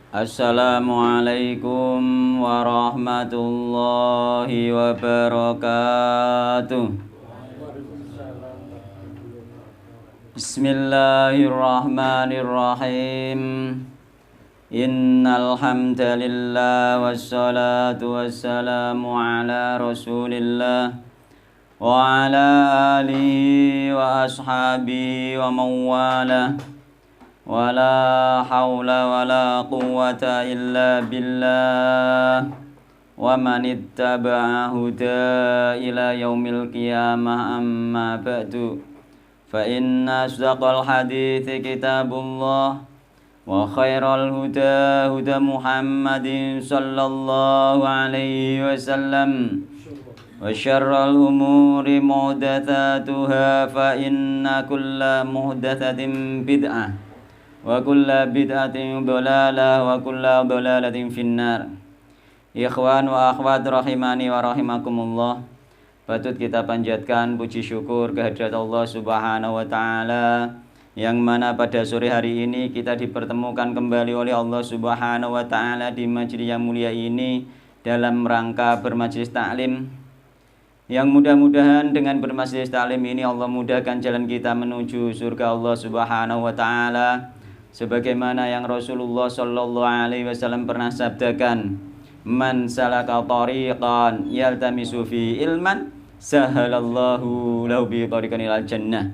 Assalamualaikum warahmatullahi wabarakatuh. Bismillahirrahmanirrahim. Innal hamdalillah wassalatu wassalamu ala Rasulillah wa ala alihi wa ashabihi wa mawalah. Wala haula wala quwwata illa billah wa man ittaba'a huda ila yaumil qiyamah amma ba'du fa inna asdaqal hadithi kitabullah wa khairal huda huda Muhammadin sallallahu alaihi wasallam wa syarral umuri muhdatsatuha fa inna kulla muhdatsatin bid'ah wa kulla bid'atin dhalalah wa kulla dhalalatin finnar. Ikhwan wa akhwat rahimani wa rahimakumullah. Patut kita panjatkan puji syukur kehadirat Allah Subhanahu wa taala yang mana pada sore hari ini kita dipertemukan kembali oleh Allah Subhanahu wa taala di majelis yang mulia ini dalam rangka bermajelis taklim. Yang mudah-mudahan dengan bermajelis taklim ini Allah mudahkan jalan kita menuju surga Allah Subhanahu wa taala. Sebagaimana yang Rasulullah sallallahu alaihi wasallam pernah sabdakan, man salaka tariqan yaltamisu fi ilman sahalallahu lahu bi tariqan ilal jannah.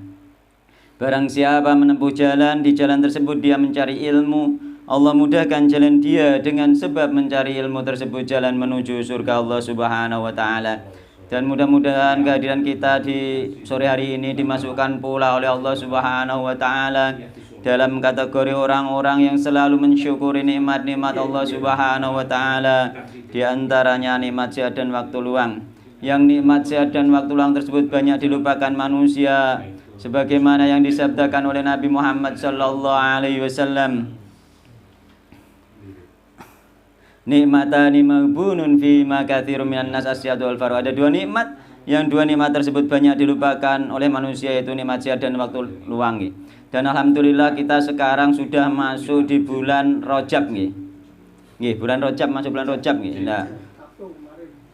Barang siapa menempuh jalan, di jalan tersebut dia mencari ilmu, Allah mudahkan jalan dia dengan sebab mencari ilmu tersebut jalan menuju surga Allah Subhanahu wa taala. Dan mudah-mudahan kehadiran kita di sore hari ini dimasukkan pula oleh Allah Subhanahu wa taala dalam kategori orang-orang yang selalu mensyukuri nikmat-nikmat Allah Subhanahu wa taala, di antaranya nikmat sehat dan waktu luang. Yang nikmat sehat dan waktu luang tersebut banyak dilupakan manusia, sebagaimana yang disabdakan oleh Nabi Muhammad sallallahu alaihi wasallam, nikmatani maghbunun fi ma katsirun minan nas asyadu wal faru. Ada dua nikmat, yang dua nikmat tersebut banyak dilupakan oleh manusia, yaitu nikmat sehat dan waktu luang. Dan alhamdulillah kita sekarang sudah masuk di bulan Rajab nggih. Nggih, bulan Rajab, masuk bulan Rajab nggih. Nah.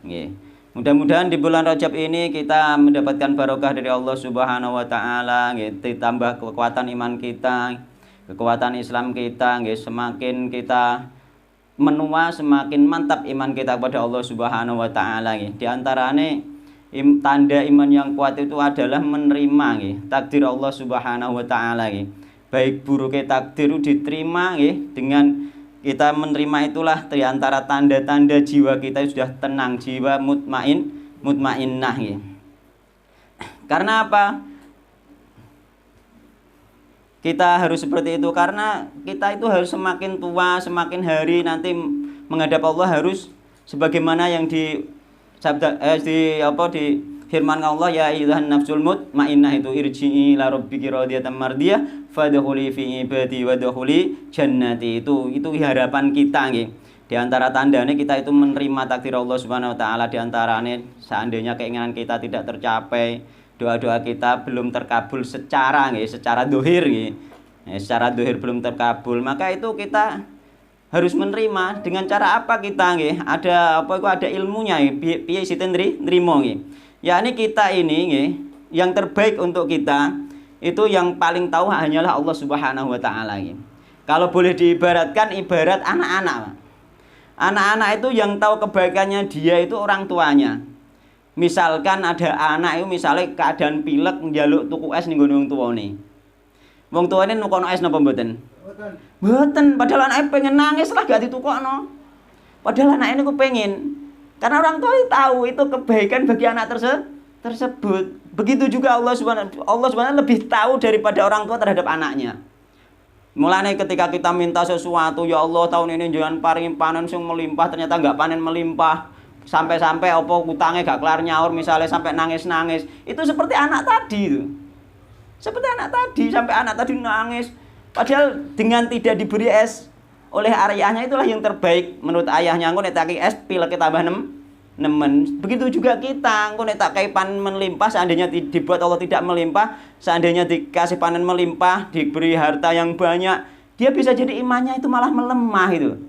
Nggih. Mudah-mudahan di bulan Rajab ini kita mendapatkan barokah dari Allah Subhanahu wa taala, nggih, ditambah kekuatan iman kita, kekuatan Islam kita, nggih, semakin kita menua semakin mantap iman kita kepada Allah Subhanahu wa taala nggih. Di antarane tanda iman yang kuat itu adalah menerima takdir Allah Subhanahu wa taala. Baik buruknya takdir diterima dengan kita menerima, itulah di antara tanda-tanda jiwa kita sudah tenang, jiwa mutmainnah. Karena apa? Kita harus seperti itu karena kita itu harus semakin tua, semakin hari nanti menghadap Allah harus sebagaimana yang di firman Allah, ya ayyuhan nafsul mutmainnah, itu irji'i ila rabbiki radiyatan mardiyah fadkhuli fi ibadi wadkhuli jannati. Itu harapan kita nggih. Di antara tandanya kita itu menerima takdir Allah Subhanahu wa taala, di antaranya seandainya keinginan kita tidak tercapai, doa-doa kita belum terkabul secara dohir nggih. Secara dohir belum terkabul, maka itu kita harus menerima. Dengan cara apa kita nggih? Ada ilmunya piye siten nrimo nggih. Yakni kita ini nggih, yang terbaik untuk kita itu yang paling tahu hanyalah Allah Subhanahu wa taala nggih. Kalau boleh diibaratkan ibarat anak-anak. Anak-anak itu yang tahu kebaikannya dia itu orang tuanya. Misalkan ada anak itu misalnya keadaan pilek njaluk tuku es ning gone wong tuwane. Wong tuwane nukono es napa mboten? Mboten, padahal anaknya pengen nangis lah gak ditukokno. Padahal anak ini pengen. Karena orang tua tahu itu kebaikan bagi anak tersebut. Begitu juga Allah Subhanahu lebih tahu daripada orang tua terhadap anaknya. Mulane ketika kita minta sesuatu, ya Allah tahun ini jangan paringi panen sing melimpah, ternyata enggak panen melimpah. Sampai-sampai apa utangnya gak kelar nyaur misalnya sampai nangis-nangis. Itu seperti anak tadi itu. Seperti anak tadi, sampai anak tadi nangis. Padahal dengan tidak diberi es oleh ayahnya itulah yang terbaik menurut ayahnya. Engko nek tak es pilek tambah nemen. Begitu juga kita, engko nek tak kai panen melimpah, seandainya dibuat Allah tidak melimpah, seandainya dikasih panen melimpah, diberi harta yang banyak, dia bisa jadi imannya itu malah melemah itu.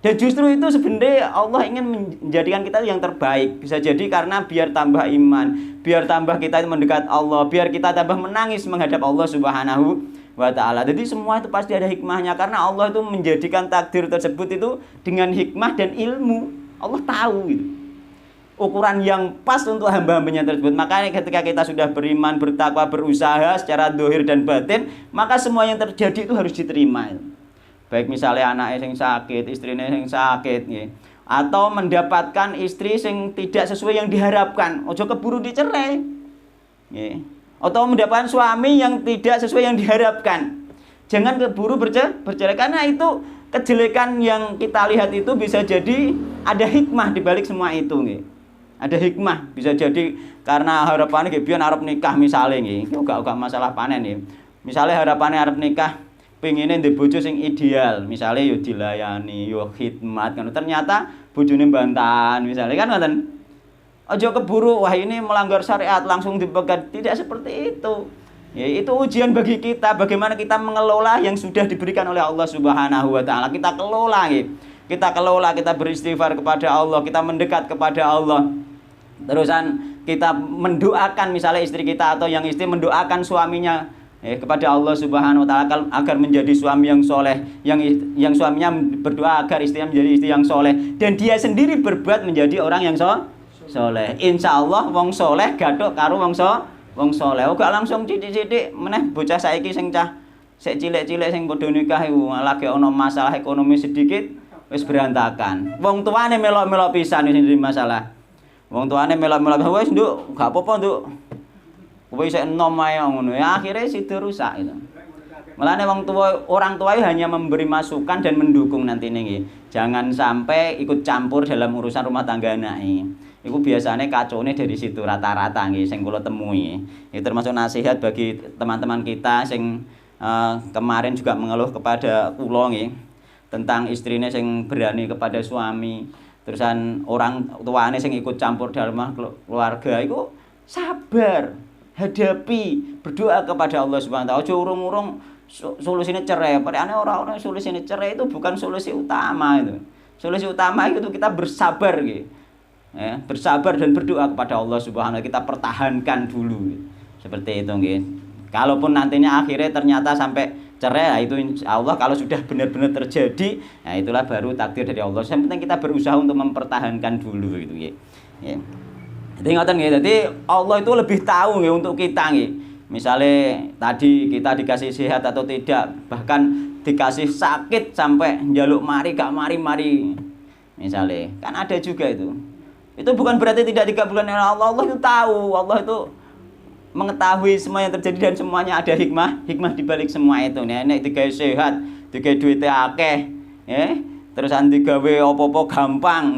Dan justru itu sebenarnya Allah ingin menjadikan kita yang terbaik. Bisa jadi karena biar tambah iman, biar tambah kita mendekat Allah, biar kita tambah menangis menghadap Allah Subhanahu wa ta'ala. Jadi semua itu pasti ada hikmahnya, karena Allah itu menjadikan takdir tersebut itu dengan hikmah dan ilmu. Allah tahu gitu ukuran yang pas untuk hamba-hambanya tersebut. Makanya ketika kita sudah beriman, bertakwa, berusaha secara dohir dan batin, maka semua yang terjadi itu harus diterima. Baik misalnya anaknya yang sakit, istrinya yang sakit, ya. Atau mendapatkan istri yang tidak sesuai yang diharapkan, ojo keburu dicerai, ya. Atau mendapatkan suami yang tidak sesuai yang diharapkan, jangan keburu bercerai, karena itu kejelekan yang kita lihat itu bisa jadi ada hikmah di balik semua itu, ya. Ada hikmah, bisa jadi karena harapannya biar arep nikah misalnya, ya. Gak masalah panen, ya. Misalnya harapannya arep nikah, pengennya di bojo sing ideal, misalnya yo dilayani, yo khidmat kan, ternyata bojone bantahan misalnya kan ngoten. Aja keburu wah ini melanggar syariat langsung dipegat, tidak seperti itu. Ya, itu ujian bagi kita bagaimana kita mengelola yang sudah diberikan oleh Allah Subhanahu wa taala. Kita kelola, ya. Kita kelola, kita beristighfar kepada Allah, kita mendekat kepada Allah. Terusan kita mendoakan misalnya istri kita atau yang istri mendoakan suaminya kepada Allah Subhanahu wa taala agar menjadi suami yang soleh, yang suaminya berdoa agar istrinya menjadi istri yang soleh, dan dia sendiri berbuat menjadi orang yang soleh. Insya Allah wong soleh gathuk karo wong soleh. Gak langsung sithik-sithik meneh bocah saiki sing cah sik cilik-cilik sing padha nikah iku lagi ana masalah ekonomi sedikit wis berantakan. Wong tuane melok-melok pisan sing jadi masalah. Wong tuane melok-melok wis nduk gak apa-apa nduk. Kowe isih enom ae ngono ya, akhirnya sido rusak itu. Mulane orang tua hanya memberi masukan dan mendukung nanti nggih. Jangan sampai ikut campur dalam urusan rumah tangga anake. Iku biasanya kacone dari situ rata-rata nggih sing kula temui. Itu termasuk nasihat bagi teman-teman kita sing kemarin juga mengeluh kepada kula nggih tentang istrine sing berani kepada suami. Terusan orang tuane sing ikut campur dalam keluarga iku sabar. Hadapi, berdoa kepada Allah Subhanahu wa taala. Aja urung-urung solusinya cerai. Padahal orang-orang solusinya cerai itu bukan solusi utama itu. Solusi utama itu kita bersabar gitu. Ya, bersabar dan berdoa kepada Allah Subhanahu wa taala. Kita pertahankan dulu. Gitu. Seperti itu gitu. Kalaupun nantinya akhirnya ternyata sampai cerai, itu insya Allah kalau sudah benar-benar terjadi, nah itulah baru takdir dari Allah. Yang penting kita berusaha untuk mempertahankan dulu gitu gitu. Ya. Jadi ngoten nggih. Jadi Allah itu lebih tahu nggih untuk kita nggih. Misale tadi kita dikasih sehat atau tidak, bahkan dikasih sakit sampai njaluk mari gak mari-mari. Misale, kan ada juga itu. Itu bukan berarti tidak dikabulkan oleh Allah. Allah itu tahu, Allah itu mengetahui semua yang terjadi dan semuanya ada hikmah di balik semua itu. Nek digawe sehat, digawe duit akeh, terus digawe apa-apa gampang,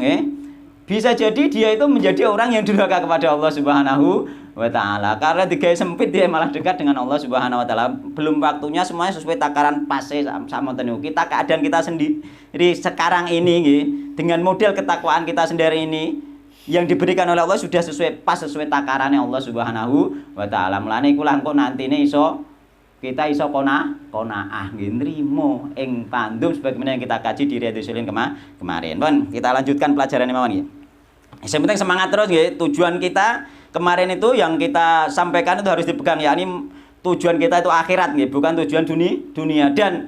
bisa jadi dia itu menjadi orang yang durhaka kepada Allah Subhanahu wa taala. Karena digawe sempit dia malah dekat dengan Allah Subhanahu wa taala. Belum waktunya semuanya sesuai takaran pase sama tenu. Kita keadaan kita sendiri sekarang ini nggih, dengan model ketakwaan kita sendiri ini yang diberikan oleh Allah sudah sesuai takarannya Allah Subhanahu wa taala. Mulane iku langkung nantine kita iso qanaah nggih nrimo ing pandum sebagaimana yang kita kaji di Riyadhus Shalihin kemarin. Pun kita lanjutkan pelajaran mawon nggih. Yang penting semangat terus nggih. Tujuan kita kemarin itu yang kita sampaikan itu harus dipegang, yakni tujuan kita itu akhirat nggih, bukan tujuan dunia. Dan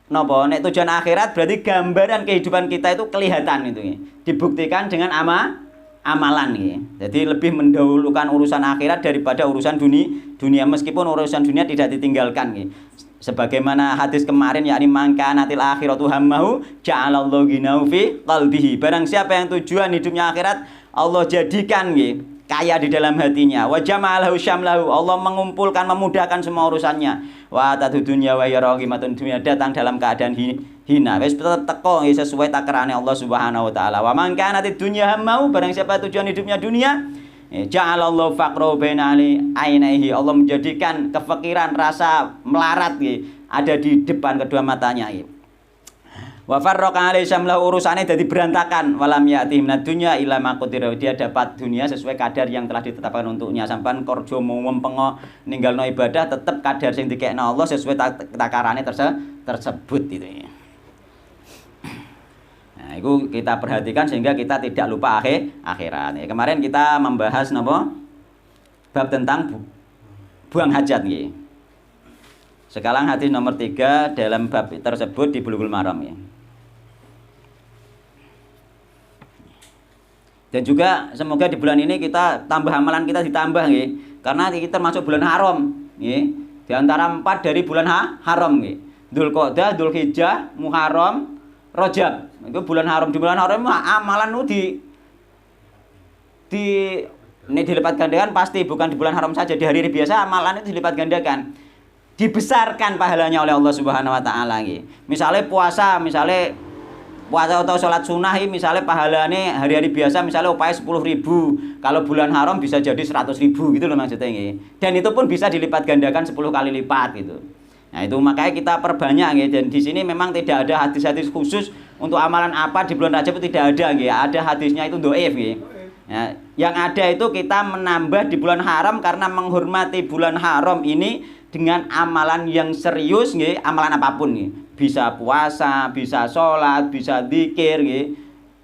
napa nek tujuan akhirat berarti gambaran kehidupan kita itu kelihatan itu nggih. Dibuktikan dengan amalan nih. Jadi lebih mendahulukan urusan akhirat daripada urusan dunia meskipun urusan dunia tidak ditinggalkan nih. Sebagaimana hadis kemarin yakni mangkanatil akhiratu hammahu ja'alallahu ghinahu fi qalbihi. Barang siapa yang tujuan hidupnya akhirat, Allah jadikan nih kaya di dalam hatinya. Wa jama'alahu syamlahu. Allah mengumpulkan, memudahkan semua urusannya. Wa tatu dunya wa yaraqimatun dunya, datang dalam keadaan hina. Wis teko sesuai takarane Allah Subhanahu wa taala. Wa man kanatid dunya hammahu, barang siapa tujuan hidupnya dunia, ja'alallahu faqru baina ainaihi. Allah menjadikan kefakiran, rasa melarat ada di depan kedua matanya. Wa farraqa alaihi syamlahu, urusane dadi berantakan. Walam ya'ti minad dunya illa ma qadira, dia dapat dunia sesuai kadar yang telah ditetapkan untuknya. Sampeyan kerja mempengo ninggalno ibadah tetap kadar sing dikekno Allah sesuai takarane tersebut itu. Nah, itu kita perhatikan sehingga kita tidak lupa akhirat. Ya, kemarin kita membahas napa? Bab tentang buang hajat nggih. Sekarang hadis nomor 3 dalam bab tersebut di Bulughul Maram ya. Dan juga semoga di bulan ini kita tambah amalan kita ditambah nggih. Karena kita termasuk bulan haram nggih. Di antara 4 dari bulan haram nggih. Dzulqa'dah, Dzulhijjah, Muharram, Rajab. Itu bulan haram. Di bulan haram amalan itu ini dilipat gandakan pasti, bukan di bulan haram saja, di hari biasa amalan itu dilipat gandakan. Dibesarkan pahalanya oleh Allah Subhanahu wa taala nggih. Misalnya puasa atau sholat sunnah misalnya pahalanya hari-hari biasa misalnya upaya 10.000. Kalau bulan haram bisa jadi 100.000 gitu loh maksudnya nggih. Dan itu pun bisa dilipat gandakan 10 kali lipat gitu. Nah, itu makanya kita perbanyak nggih. Dan di sini memang tidak ada hadis-hadis khusus untuk amalan apa di bulan Rajab, itu tidak ada nggih. Ada hadisnya itu dhaif nggih. Ya, yang ada itu kita menambah di bulan haram karena menghormati bulan haram ini dengan amalan yang serius nggih, amalan apapun nggih. Bisa puasa, bisa sholat, bisa zikir nggih,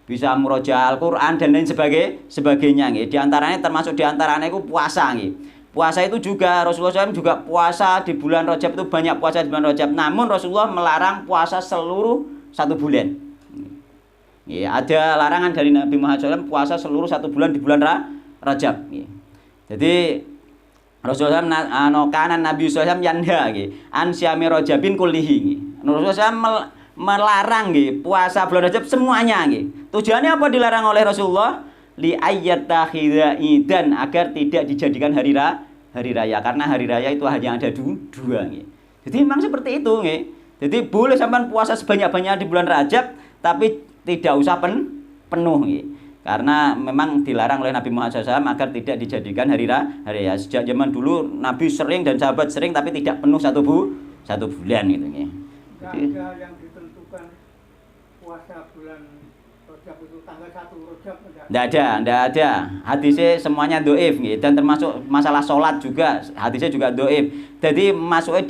bisa murojaah Al-Qur'an dan lain sebagainya nggih. Di antaranya termasuk di antaranya itu puasa nggih. Puasa itu juga Rasulullah SAW juga puasa di bulan Rajab, itu banyak puasa di bulan Rajab. Namun Rasulullah melarang puasa seluruh 1 bulan. Ya, ada larangan dari Nabi Muhammad SAW puasa seluruh 1 bulan di bulan Rajab. Ya. Jadi Rasulullah SAW kanan Nabi SAW yanha an syami Rajabin kullihi. Rasulullah SAW melarang puasa bulan Rajab semuanya. Tujuannya apa dilarang oleh Rasulullah? Li ayyattakhidha idan, agar tidak dijadikan hari raya. Karena hari raya itu hanya ada dua. Jadi memang seperti itu. Jadi boleh sampai puasa sebanyak-banyaknya di bulan Rajab, tapi tidak usah penuh karena memang dilarang oleh Nabi Muhammad SAW agar tidak dijadikan hari raya. Sejak zaman dulu Nabi sering dan sahabat sering tapi tidak penuh satu bulan gitu nggih. Ada yang ditentukan puasa bulan Rajab itu tanggal 1 Rajab enggak ada. Hadisnya semuanya dhaif nggih, dan termasuk masalah sholat juga hadisnya juga dhaif. Jadi masuknya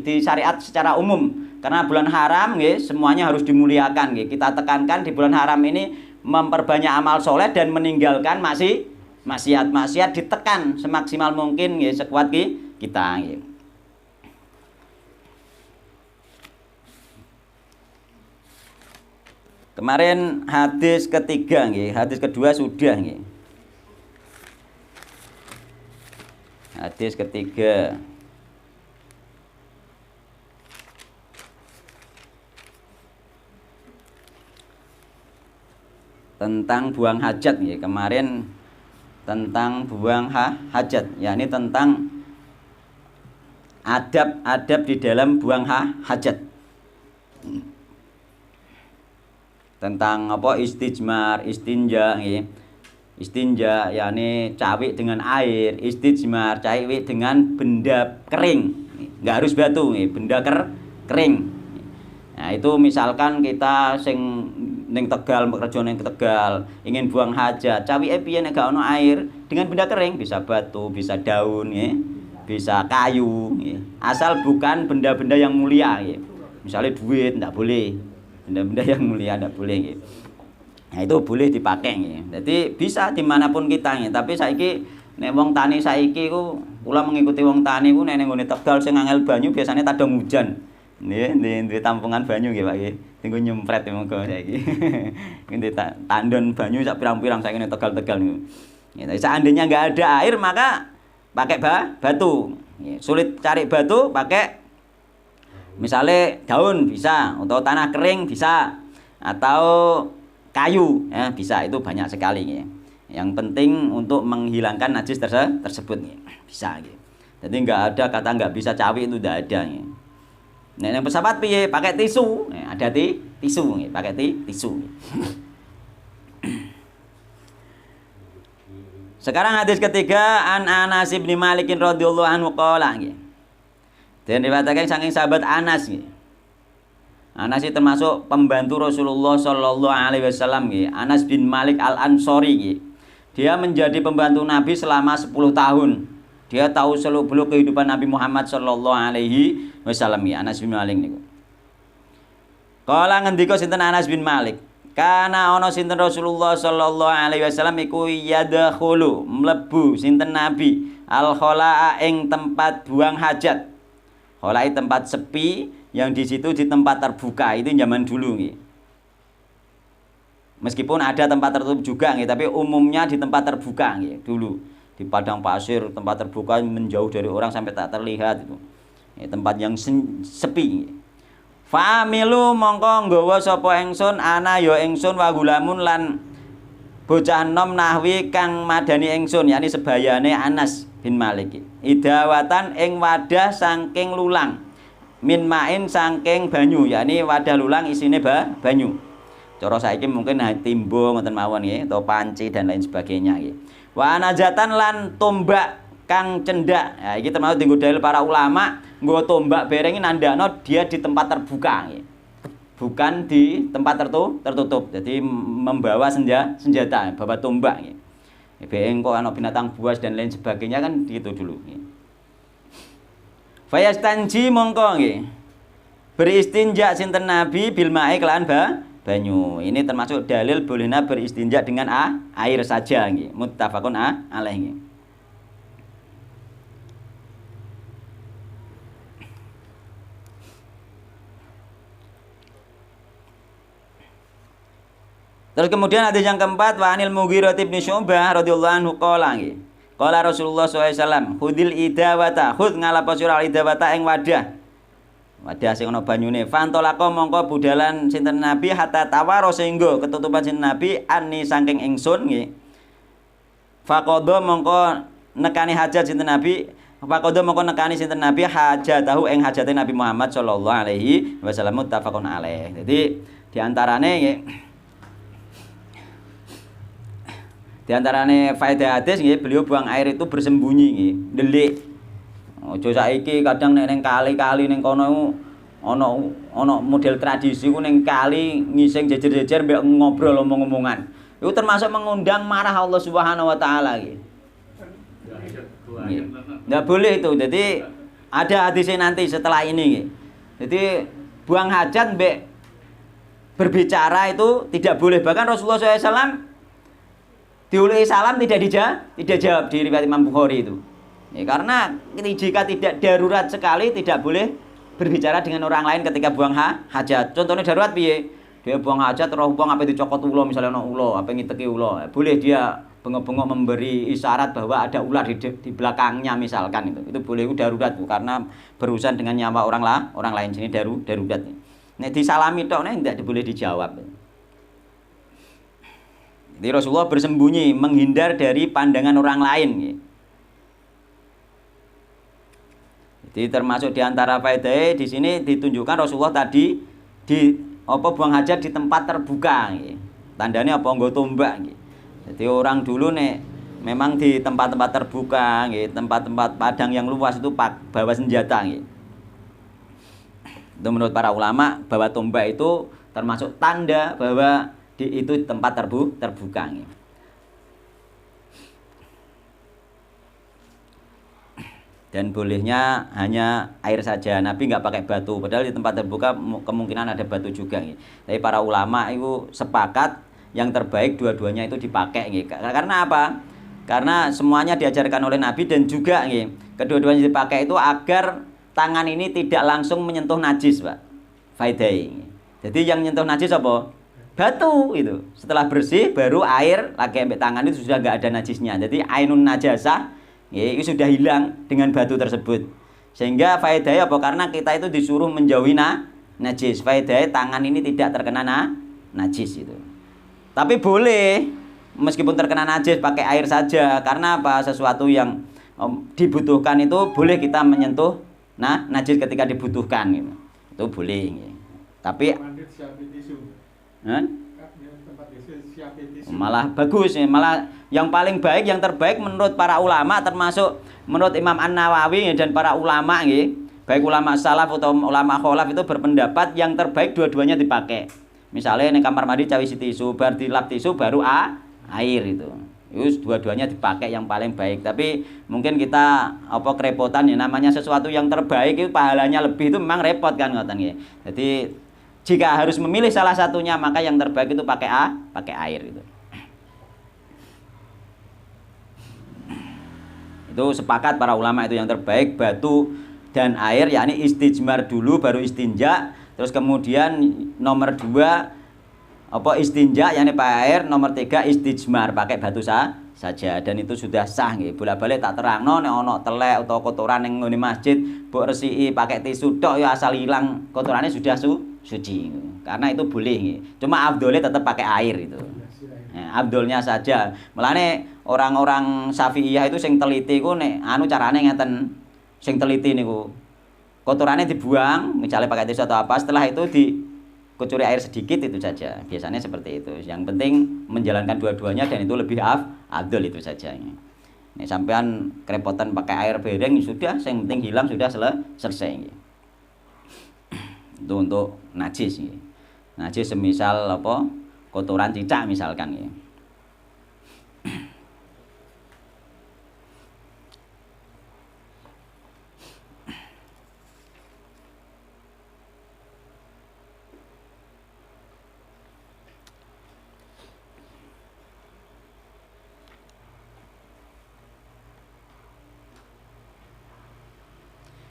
di syariat secara umum. Karena bulan haram nggih, semuanya harus dimuliakan nggih. Kita tekankan di bulan haram ini memperbanyak amal soleh dan meninggalkan maksiat ditekan semaksimal mungkin nggih, sekuat kita nggih. Kemarin hadis ketiga nggih, hadis kedua sudah nggih. Hadis ketiga. Tentang buang hajat ya. Kemarin tentang buang hajat, yakni tentang adab-adab di dalam buang hajat. Tentang apa istijmar, istinja ya. Istinja yakni cawik dengan air, istijmar cawik dengan benda kering. Enggak harus batu ya, benda kering. Nah, itu misalkan kita sing ning Tegal, bekerja ning Tegal, ingin buang hajat, cawike piye nek gak ono air, dengan benda kering, bisa batu, bisa daun ya, bisa kayu ya. Asal bukan benda-benda yang mulia ya. Misalnya duit ndak boleh. Benda-benda yang mulia ndak boleh ya. Nah, itu boleh dipakai ya. Jadi bisa dimanapun kita ya. Tapi saiki nek wong tani saiki ku, kula mengikuti wong tani ku nek ning nggone Tegal sing angel banyu biasanya tadong hujan. Nggih, tampungan banyu nggih Pak nggih. Tinggo nyempret monggo saiki. Nggih tandon banyu sak pirang-pirang saiki ning Tegal-Tegal niku. Ya, seandainya enggak ada air maka pakai batu. Ya, sulit cari batu pakai misalnya daun bisa, atau tanah kering bisa, atau kayu ya bisa, itu banyak sekali ya. Yang penting untuk menghilangkan najis tersebut ya. Bisa ya. Jadi enggak ada kata enggak bisa cawi, itu enggak ada ya. Nah, yang pesawat piye? Pakai tisu. Nah, ada tisu nggih, pakai tisu. Sekarang hadis ketiga, an Anas bin Malik radhiyallahu anhu qala nggih. Dan dikatakan saking sahabat Anas nggih. Anas itu termasuk pembantu Rasulullah sallallahu alaihi wasallam nggih. Anas bin Malik Al-Ansori nggih. Dia menjadi pembantu Nabi selama 10 tahun. Dia tahu seluk-beluk kehidupan Nabi Muhammad sallallahu alaihi wasallam ya, Anas bin Malik niku. Kala ngendika sinten Anas bin Malik, Kana ana sinten Rasulullah sallallahu alaihi wasallam iku yadkhulu mlebu sinten Nabi al khalaa ing tempat buang hajat. Khalai tempat sepi yang di situ di tempat terbuka itu zaman dulu nggih. Meskipun ada tempat tertutup juga nggih, tapi umumnya di tempat terbuka nggih dulu. Di padang pasir, tempat terbuka menjauh dari orang sampai tak terlihat itu. Tempat yang sepi. Fa'amilu mongko nggawa sapa ingsun ana ya ingsun wa gulamun lan bocah nom nahwi kang madani ingsun yakni sebayane Anas bin Malik. Idawatan ing wadah saking lulang. Min main saking banyu yakni wadah lulang isine banyu. Cara saiki mungkin timbo ngoten mawon nggih atau panci dan lain sebagainya nggih. Wa najatan lan tombak kang cendak. Ya iki termasuk dienggo dalil para ulama, nggo tombak bereng nandakno dia di tempat terbuka nggih. Bukan di tempat tertutup. Jadi membawa senjata, bawa tombak nggih. Bereng kok ana binatang buas dan lain sebagainya kan gitu dulu nggih. Fayastanji mongko nggih. Beristinja sinten Nabi bil ma'i kelan banyu. Ini termasuk dalil bolehnya beristinja dengan air saja nggih. Muttafaqun alaih nggih. Terus kemudian hadis yang keempat wa anil Mughirah bin Syu'bah radhiyallahu anhu qala nggih. Qala Rasulullah SAW, "Khudil idawata, khud ngalapo sira idawata ing wadah." Wadah sing ana banyune. Fantolako mongko budalan sinten Nabi hatta tawaro sehingga ketutupan sinten Nabi anni saking ingsun nggih. Faqadha mongko nekani hajat sinten Nabi, faqadha mongko nekani sinten Nabi hajatahu ing hajate Nabi Muhammad sallallahu alaihi wasallam muttafaqun alaih. Jadi diantarane nggih di antarane faedah hadis nggih beliau buang air itu bersembunyi nggih, ndelik. Aja saiki kadang nek ning kali-kali ning kono ana model tradisi ku ning kali ngising jejer-jejer mbek ngobrol omong-omongan. Itu termasuk mengundang marah Allah Subhanahu wa taala nggih. Nggak boleh itu. Jadi ada hadisnya nanti setelah ini nggih. Jadi buang hajat mbek berbicara itu tidak boleh. Bahkan Rasulullah SAW diulangi salam tidak jawab di riwayat Imam Bukhari itu. Ya, karena jika tidak darurat sekali tidak boleh berbicara dengan orang lain ketika buang hajat. Contohnya darurat piye? Dia buang hajat terus buang apa dicokot ulo misalnya ana ulo, apa ngiteki ulo. Boleh dia bengok-bengok memberi isyarat bahwa ada ular di belakangnya misalkan itu. Itu boleh, itu darurat Bu, karena berurusan dengan nyawa orang lain sini darurat. Nek disalami tok nek tidak boleh dijawab. Jadi Rasulullah bersembunyi, menghindar dari pandangan orang lain. Jadi termasuk diantara faedah di sini ditunjukkan Rasulullah tadi buang hajat di tempat terbuka. Tandanya apa nggo tombak. Jadi orang dulu nek memang di tempat-tempat terbuka, tempat-tempat padang yang luas itu bawa senjata. Itu menurut para ulama bawa tombak itu termasuk tanda bahwa itu tempat terbuka. Dan bolehnya hanya air saja. Nabi nggak pakai batu. Padahal di tempat terbuka kemungkinan ada batu juga. Tapi para ulama itu sepakat yang terbaik dua-duanya itu dipakai. Karena apa? Karena semuanya diajarkan oleh Nabi dan juga kedua-duanya dipakai itu agar tangan ini tidak langsung menyentuh najis, Pak. Faedah. Jadi yang menyentuh najis apa? Batu itu. Setelah bersih baru air lagi ambil tangan itu sudah enggak ada najisnya. Jadi ainun najasah itu sudah hilang dengan batu tersebut. Sehingga faedahnya apa? Karena kita itu disuruh menjauhi najis. Faedahnya tangan ini tidak terkena najis itu. Tapi boleh meskipun terkena najis pakai air saja. Karena apa? Sesuatu yang dibutuhkan itu boleh kita menyentuh najis ketika dibutuhkan gitu. Itu boleh gitu. Tapi malah bagus ya, malah yang paling baik, yang terbaik menurut para ulama termasuk menurut Imam An-Nawawi dan para ulama baik ulama salaf atau ulama kholaf itu berpendapat yang terbaik dua-duanya dipakai. Misalnya di kamar mandi cawisi tisu, bar dilap tisu baru air itu. Itu dua-duanya dipakai yang paling baik. Tapi mungkin kita kerepotan ya, namanya sesuatu yang terbaik itu pahalanya lebih itu memang repot kan ngoten nggih. Jadi jika harus memilih salah satunya, maka yang terbaik itu pakai air gitu. Itu sepakat para ulama itu yang terbaik batu dan air, yakni istijmar dulu baru istinja, terus kemudian nomor 2 istinja yakni pakai air, nomor 3 istijmar pakai batu saja, dan itu sudah sah nggih. Bola-balik tak terangno nek ana telek utawa kotoran ning ngene masjid mbok resiki pakai tisu tok ya asal hilang kotorannya sudah suci. Karena itu boleh nggih. Cuma afdolnya tetap pakai air itu. Nah, afdolnya saja. Mulane orang-orang Syafi'iyah itu sing teliti ku nek carane ngeten. Sing teliti niku kotorannya dibuang, misalnya pakai tisu atau apa, setelah itu dikucuri air sedikit itu saja. Biasanya seperti itu. Yang penting menjalankan dua-duanya dan itu lebih afdol itu saja. Nek sampean kerepotan pakai air bereng sudah, yang penting hilang sudah selesai. Itu untuk najis. Najis semisal kotoran cicak misalkan ya.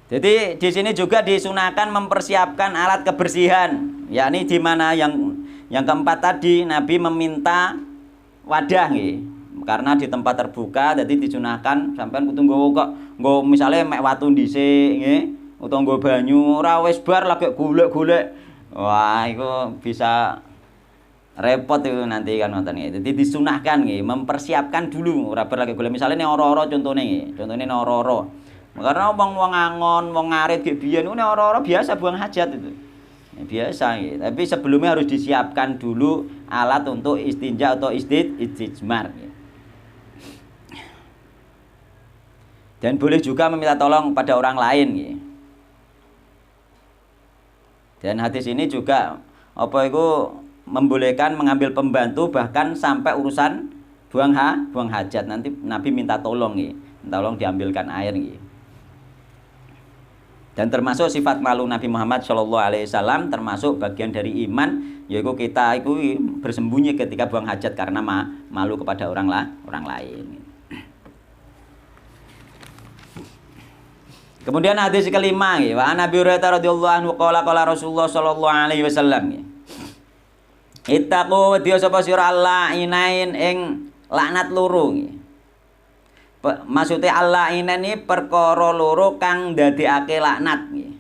Jadi di sini juga disunahkan mempersiapkan alat kebersihan, yakni di mana yang keempat tadi Nabi meminta wadah nggih. Karena di tempat terbuka jadi disunahkan sampean kudu nggo misale mek watu dhisik nggih, utawa nggo banyu ora wis bar lagi golek-golek. Wah, itu bisa repot itu nanti kan ngoten nggih. Jadi disunahkan nggih, mempersiapkan dulu ora bar lagi golek. Misale nek ora-ora contone nggih, contone nek ora-ora. Karena wong angon, wong ngarit ge biyen niku ora-ora biasa buang hajat itu. Ya, biasa gitu. Tapi sebelumnya harus disiapkan dulu alat untuk istinja atau istijmar gitu. Dan boleh juga meminta tolong pada orang lain gitu. Dan hadis ini juga membolehkan mengambil pembantu bahkan sampai urusan buang hajat. Nanti Nabi minta tolong gitu. Tolong diambilkan air gitu. Dan termasuk sifat malu Nabi Muhammad SAW, termasuk bagian dari iman, yaitu kita itu bersembunyi ketika buang hajat karena malu kepada orang lain. Kemudian hadis kelima, wa an Abi Hurairah radhiyallahu anhu qala Rasulullah sallallahu alaihi wasallam. Ittaqu wa sapa sira allainain ing laknat loro. Maksudnya Allah ini perkara loro kang ndadekake laknat nggih.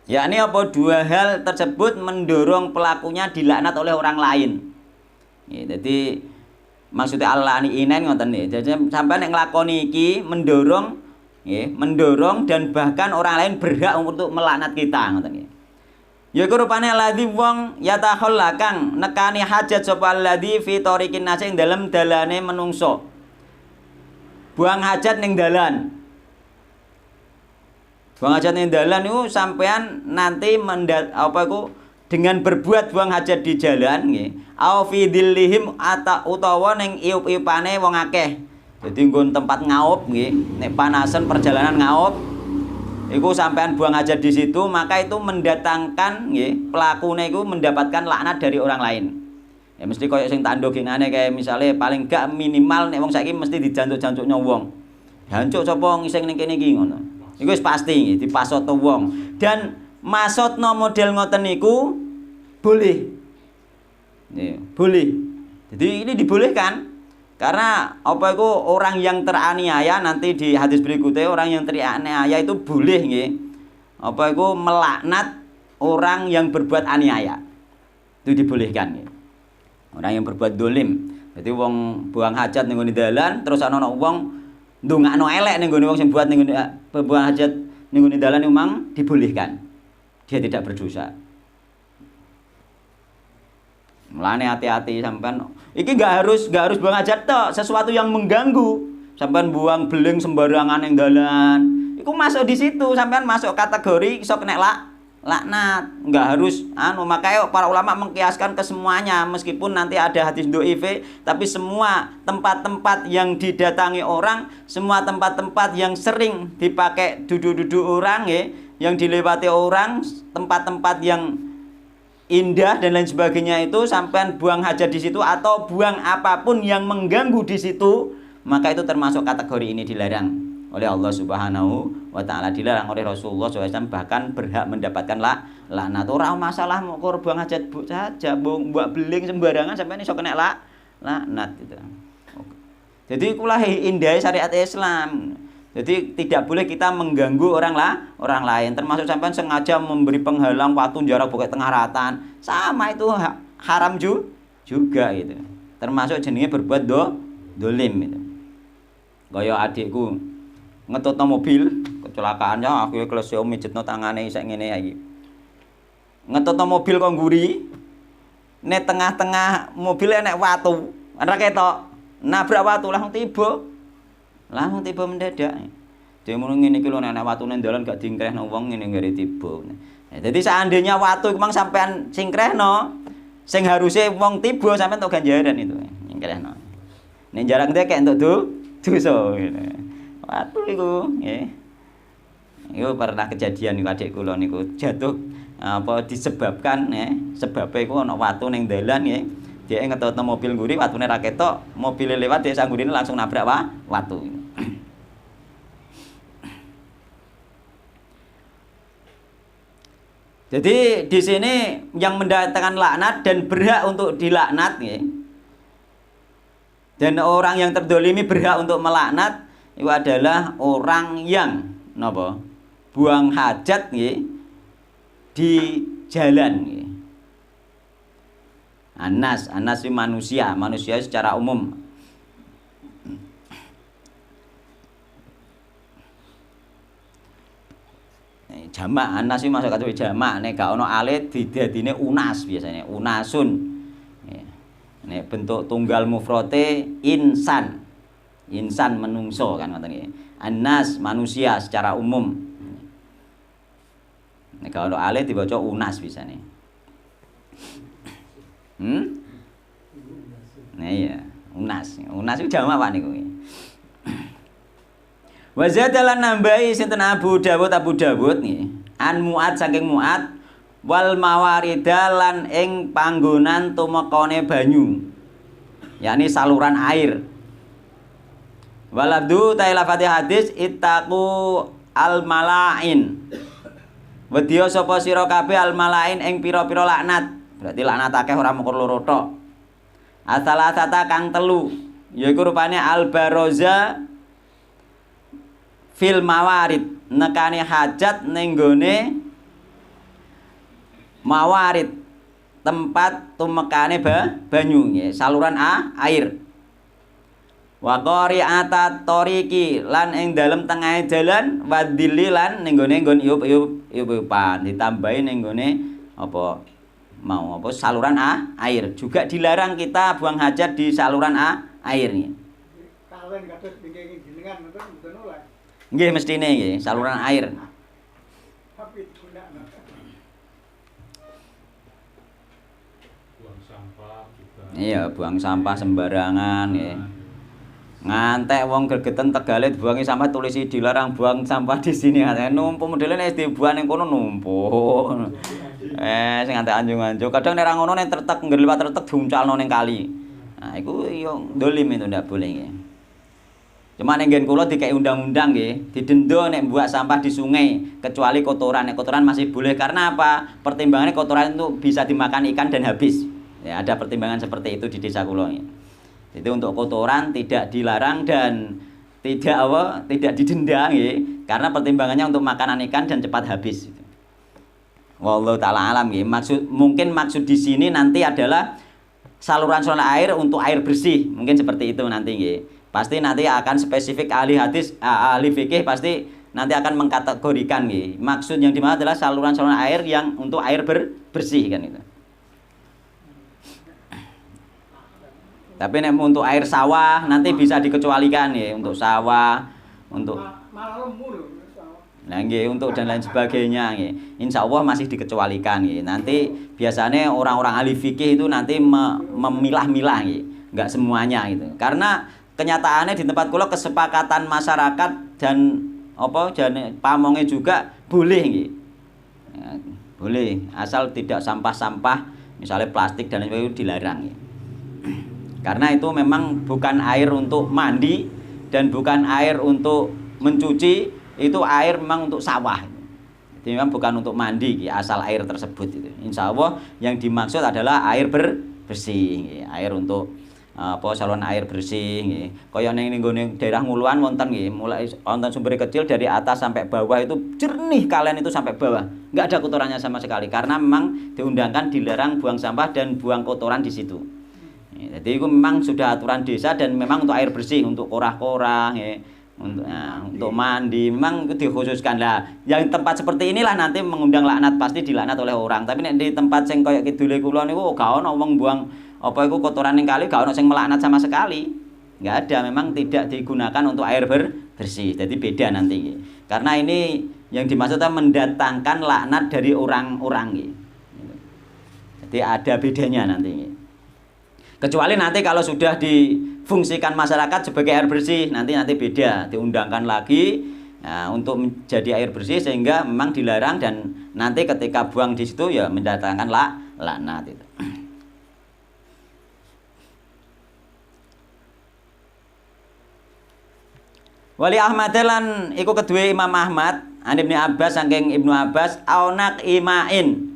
Yakni apa dua hal tersebut mendorong pelakunya dilaknat oleh orang lain. Jadi maksudnya Allah ini ngoten nggih. Jadi sampai nek nglakoni iki mendorong dan bahkan orang lain berhak untuk melaknat kita ngoten nggih. Ya rupane ladzi wong yatakhalla kang nekani hajat sapa ladzi fi tariqin nas ing dalem dalane menungso. Buang hajat ning dalan. Buang hajat ning dalan niku sampean nanti dengan berbuat buang hajat di jalan nggih. Au fi dhillihim utawa ning iup-iupane wong akeh. Dadi nggon tempat ngaup nggih, nek panasan perjalanan ngaup iku sampean buang hajat di situ, maka itu mendatangkan nggih, pelakune iku mendapatkan laknat dari orang lain. Ya mesti koyo sing tak ndogengane kayak misale paling gak minimal nek wong saiki mesti dijancuk-jancuknya wong. Jancuk sapa ngising ning kene iki ngono. Iku wis pasti dipasoto wong. Dan masotno model ngoten niku boleh. Nih, boleh. Jadi ini dibolehkan. Karena orang yang teraniaya nanti di hadis berikutnya orang yang teraniaya itu boleh nggih. Melaknat orang yang berbuat aniaya. Itu dibolehkan nggih. Orang yang berbuat dolim. Jadi wong buang hajat ning ngene dalan terus ana wong ndongakno elek ning ngene wong sing buat ning buang hajat ning ngene dalan memang dibolehkan. Dia tidak berdosa. Mulane hati-hati sampean. Iki enggak harus buang hajat tok, sesuatu yang mengganggu. Sampean buang beling sembarangan ning dalan. Iku masuk di situ, sampean masuk kategori iso kena laknat, enggak harus makanya para ulama mengkiaskan ke semuanya, meskipun nanti ada hadis dhaif, tapi semua tempat-tempat yang didatangi orang, semua tempat-tempat yang sering dipakai duduk-duduk orang ya, yang dilewati orang, tempat-tempat yang indah dan lain sebagainya itu, sampean buang hajat di situ atau buang apapun yang mengganggu di situ, maka itu termasuk kategori ini dilarang oleh Allah Subhanahu wa taala, dilarang oleh Rasulullah SAW, bahkan berhak mendapatkan laknat. Ora masalah mau buang hajat saja, buat beling sembarangan sampai iso kena laknat gitu. Jadi ikulah indah syariat Islam. Jadi tidak boleh kita mengganggu orang lain, termasuk sampai sengaja memberi penghalang waktu jarak pokok tengah ratan, sama itu haram juga itu. Termasuk jenenge berbuat dolim itu. Kaya adikku ngetutno mobil, kecelakaannya akhirnya klesio mijetno tangane isek ngene iki. Ngetutno mobil kok ngguri. Nek tengah-tengah mobil enek watu, ora ketok. Nabrak watu langsung tiba mendadak. Dia mung ngene iki lho nek watune dalan gak diingkrehno wong ngene ngare tiba. Jadi seandainya watu iku mang sampean singkrehno, sing haruse wong tiba sampean tok ganjaran itu ngingkrehno. Nek jarang dia kayak entuk dosa ngene. Watu iku nggih. Iku pernah kejadian niku adik kula niku jatuh disebabkan sebabe iku ana watu ning dalan nggih. Dia ngetutno mobil ngguri, watune ra ketok, mobil lewat dia sanggurine langsung nabrak watu. Jadi di sini yang mendatangkan laknat dan berhak untuk dilaknat nggih. Dan orang yang terdolimi berhak untuk melaknat itu adalah orang yang napa? Buang hajat nggih di jalan nggih. Anas itu manusia secara umum. Jamak anas iki masuk kategori jamak, nek gak ono alif didadine unas biasanya, unasun. Nek bentuk tunggal mufrate insan. Insan menungso kan ngoten nggih. Anas manusia secara umum. Nek gak ono alif dibaca unas biasanya. Nah iya, unas. Unas itu jamak apa niku? Wa zadalan nambahi sinten Abu Dawud nih. An Mu'ad saking Mu'ad wal mawaridalan ing panggonan tumekane banyu. Yakni saluran air. Walabdu ta'ila fatih hadis ittaqu al malain. Wedya sapa sira kabeh al malain ing pira-pira laknat. Berarti laknat akeh ora mung loro tok. Asalatata kang telu, yaiku rupane al baroza fil mawarid, nekane hajat ning gone mawarid, tempat tumekane banyu nggih, saluran air. Wa qari'ata tariqi lan ing dalem tengahe dalan wadili lan ning gone nggon iup-iupan, ditambahi ning gone saluran air. Juga dilarang kita buang hajat di saluran air nih. Kalen kados bingking jenengan mboten oleh. Nggih mestine nggih, saluran air. Tapi gunakna. Buang sampah juga. Iya, buang sampah sembarangan nggih. Ngantek wong gregeten Tegale buangi sampah tulisi dilarang buang sampah di sini. Numpuk modelane dibuang ning kono numpuk. Sing ngantek anjung-anjung. Kadang nek ra ngono ning tretek nggeliwat tretek diuncalno ning kali. Nah, iku yo dolim itu ndak boleh nggih. Cuma ning nggen kula dikek undang-undang nggih, didenda nek mbuak sampah di sungai, kecuali kotoran. Nek kotoran masih boleh karena apa? Pertimbangannya kotoran itu bisa dimakan ikan dan habis. Ya, ada pertimbangan seperti itu di desa kula nggih. Jadi untuk kotoran tidak dilarang dan tidak didenda nggih, karena pertimbangannya untuk makanan ikan dan cepat habis. Wallahu taala alam nggih. Mungkin maksud di sini nanti adalah saluran air untuk air bersih. Mungkin seperti itu nanti nggih. Pasti nanti akan spesifik ahli hadis, ahli fikih pasti nanti akan mengkategorikan nggih. Maksud yang dimana adalah saluran air yang untuk air bersih kan itu. Tapi nek untuk air sawah nanti bisa dikecualikan ya, untuk sawah, untuk malah lemu lho sawah. Nah, nggih untuk dan lain sebagainya nggih. Insyaallah masih dikecualikan nggih. Nanti biasanya orang-orang ahli fikih itu nanti memilah-milah nggih. Enggak semuanya gitu. Karena kenyataannya di tempat kula kesepakatan masyarakat dan apa jane pamonge juga boleh nggih. Ya, boleh asal tidak sampah-sampah misalnya plastik dan lain sebagainya dilarang nggih. Karena itu memang bukan air untuk mandi dan bukan air untuk mencuci, itu air memang untuk sawah. Jadi memang bukan untuk mandi asal air tersebut itu. Insya Allah yang dimaksud adalah air bersih, air untuk apa saluran air bersih. Kaya ning daerah Nguluan wonten nggih, mulai wonten sumber kecil dari atas sampai bawah itu jernih kalian itu sampai bawah. Enggak ada kotorannya sama sekali karena memang diundangkan dilarang buang sampah dan buang kotoran di situ. Jadi itu memang sudah aturan desa dan memang untuk air bersih, untuk korah-korah, untuk mandi, memang itu dikhususkan lah. Yang tempat seperti inilah nanti mengundang laknat, pasti dilaknat oleh orang. Tapi nek di tempat sing kaya kidule kula niku gak ono wong buang apa iku kotoran ning kali, gak ono sing melaknat sama sekali. Enggak ada, memang tidak digunakan untuk air bersih. Jadi beda nanti. Karena ini yang dimaksudnya mendatangkan laknat dari orang-orang. Jadi ada bedanya nanti. Kecuali nanti kalau sudah difungsikan masyarakat sebagai air bersih, nanti beda, diundangkan lagi untuk menjadi air bersih sehingga memang dilarang dan nanti ketika buang di situ ya mendatangkan laknat itu. Wali Ahmad lan iku kedua Imam Ahmad, an Ibnu Abbas saking Ibnu Abbas aunak imain.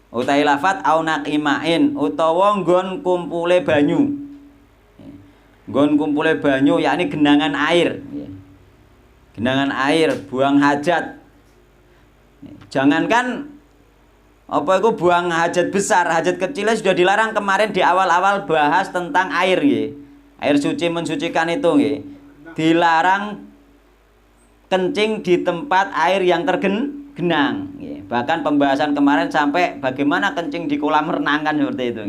Utai lafat aunak imain utawa nggon kumpule banyu. Nggon kumpule banyu yakni genangan air. Genangan air buang hajat. Jangankan apa itu buang hajat besar, hajat kecilnya sudah dilarang kemarin di awal-awal bahas tentang air nggih. Air suci mensucikan itu nggih. Dilarang kencing di tempat air yang tergenang. Bahkan pembahasan kemarin sampai bagaimana kencing di kolam renang kan seperti itu.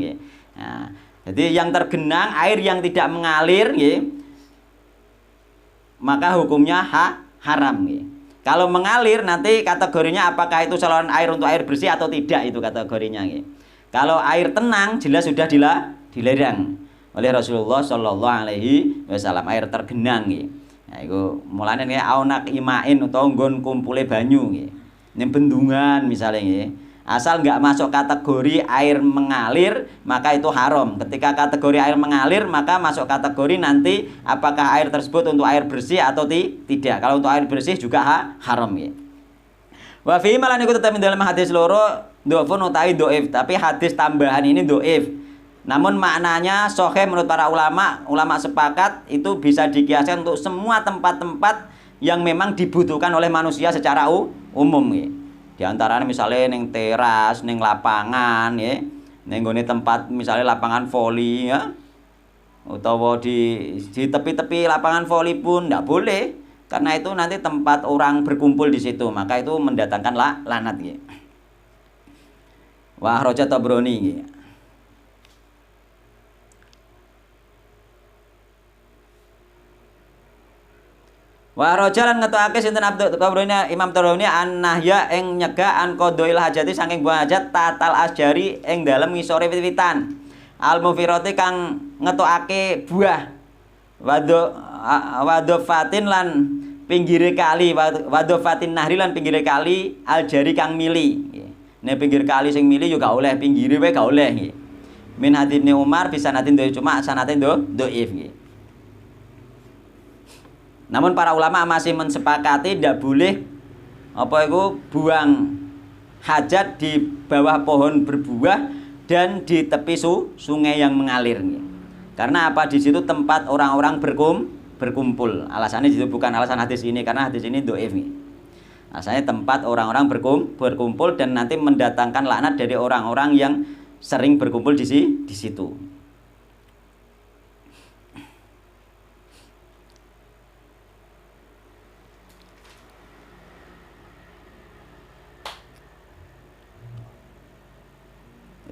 Nah, jadi yang tergenang, air yang tidak mengalir, maka hukumnya haram. Kalau mengalir nanti kategorinya apakah itu saluran air untuk air bersih atau tidak, itu kategorinya. Kalau air tenang jelas sudah dilarang oleh Rasulullah Shallallahu Alaihi Wasallam, air tergenang. Nah, itu mulanya aunak imain atau nggon kumpule banyu. Ini bendungan misalnya, asal nggak masuk kategori air mengalir maka itu haram. Ketika kategori air mengalir maka masuk kategori nanti apakah air tersebut untuk air bersih atau tidak. Kalau untuk air bersih juga haram ya. Wa fi malan iku tetap dalam hadis loro dhaifun utawi dhaif, tapi hadis tambahan ini dhaif. Namun maknanya sahih menurut para ulama sepakat itu bisa dikiaskan untuk semua tempat-tempat yang memang dibutuhkan oleh manusia secara umum ya. Di antaranya misalnya ning teras, ning lapangan ya, ning gone tempat misalnya lapangan voli ya. Utawa di tepi-tepi lapangan voli pun ndak boleh karena itu nanti tempat orang berkumpul di situ, maka itu mendatangkan laknat ya. Wa akhraja Tabrani ya. Wa rajalan ngetokake sinten Abdul Tabrani Imam Tabrani an-nahya ing nyegah an qadhail hajati saking buang hajat tatal asjari ing dalem ngisore wit-witan al-mufirati kang ngetokake buah wadofatin lan pinggire kali wadofatin nahri lan pinggire kali aljari kang mili. Nek pinggir kali sing mili yo gak oleh, pinggire wae gak oleh nggih. Min haditsne Umar bisa natin cuma sanate dhaif nggih. Namun para ulama masih mensepakati tidak boleh apa itu buang hajat di bawah pohon berbuah dan di tepi sungai yang mengalir. Karena apa, di situ tempat orang-orang berkumpul. Alasannya itu bukan alasan hadis ini karena hadis ini dhaif. Alasannya tempat orang-orang berkumpul dan nanti mendatangkan laknat dari orang-orang yang sering berkumpul di situ.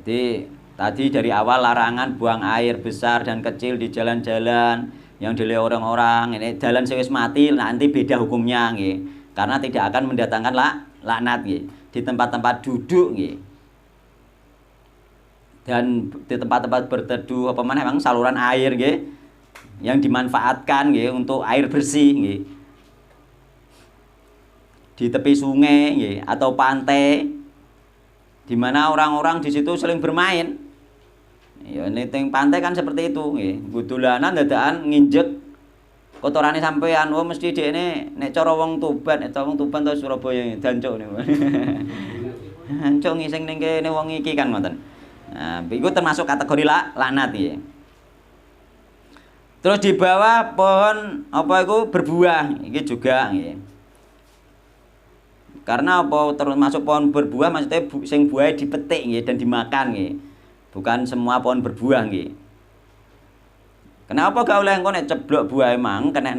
Jadi tadi dari awal larangan buang air besar dan kecil di jalan-jalan, yang dilihat orang-orang ini jalan sing wis mati nanti beda hukumnya nggih. Karena tidak akan mendatangkan laknat nggih. Di tempat-tempat duduk nggih. Dan di tempat-tempat berteduh apa mana memang saluran air nggih yang dimanfaatkan nggih untuk air bersih nggih. Di tepi sungai nggih atau pantai di mana orang-orang di situ saling bermain. Ya ning pantai kan seperti itu nggih. Budulanan dadakan nginjek kotorane sampean, oh mesti dekne nek cara wong Tuban, to Surabaya dancuk niku. Dancuk ngising ning kene wong iki kan ngoten. Nah, iku termasuk kategori laknat ya. Terus di bawah pohon apa itu berbuah, iki juga nggih. Karena apa termasuk pohon berbuah maksudnya sing buahe dipetik nggih dan dimakan nggih. Bukan semua pohon berbuah nggih. Kenapa gak oleh engko nek ceblok buah emang kena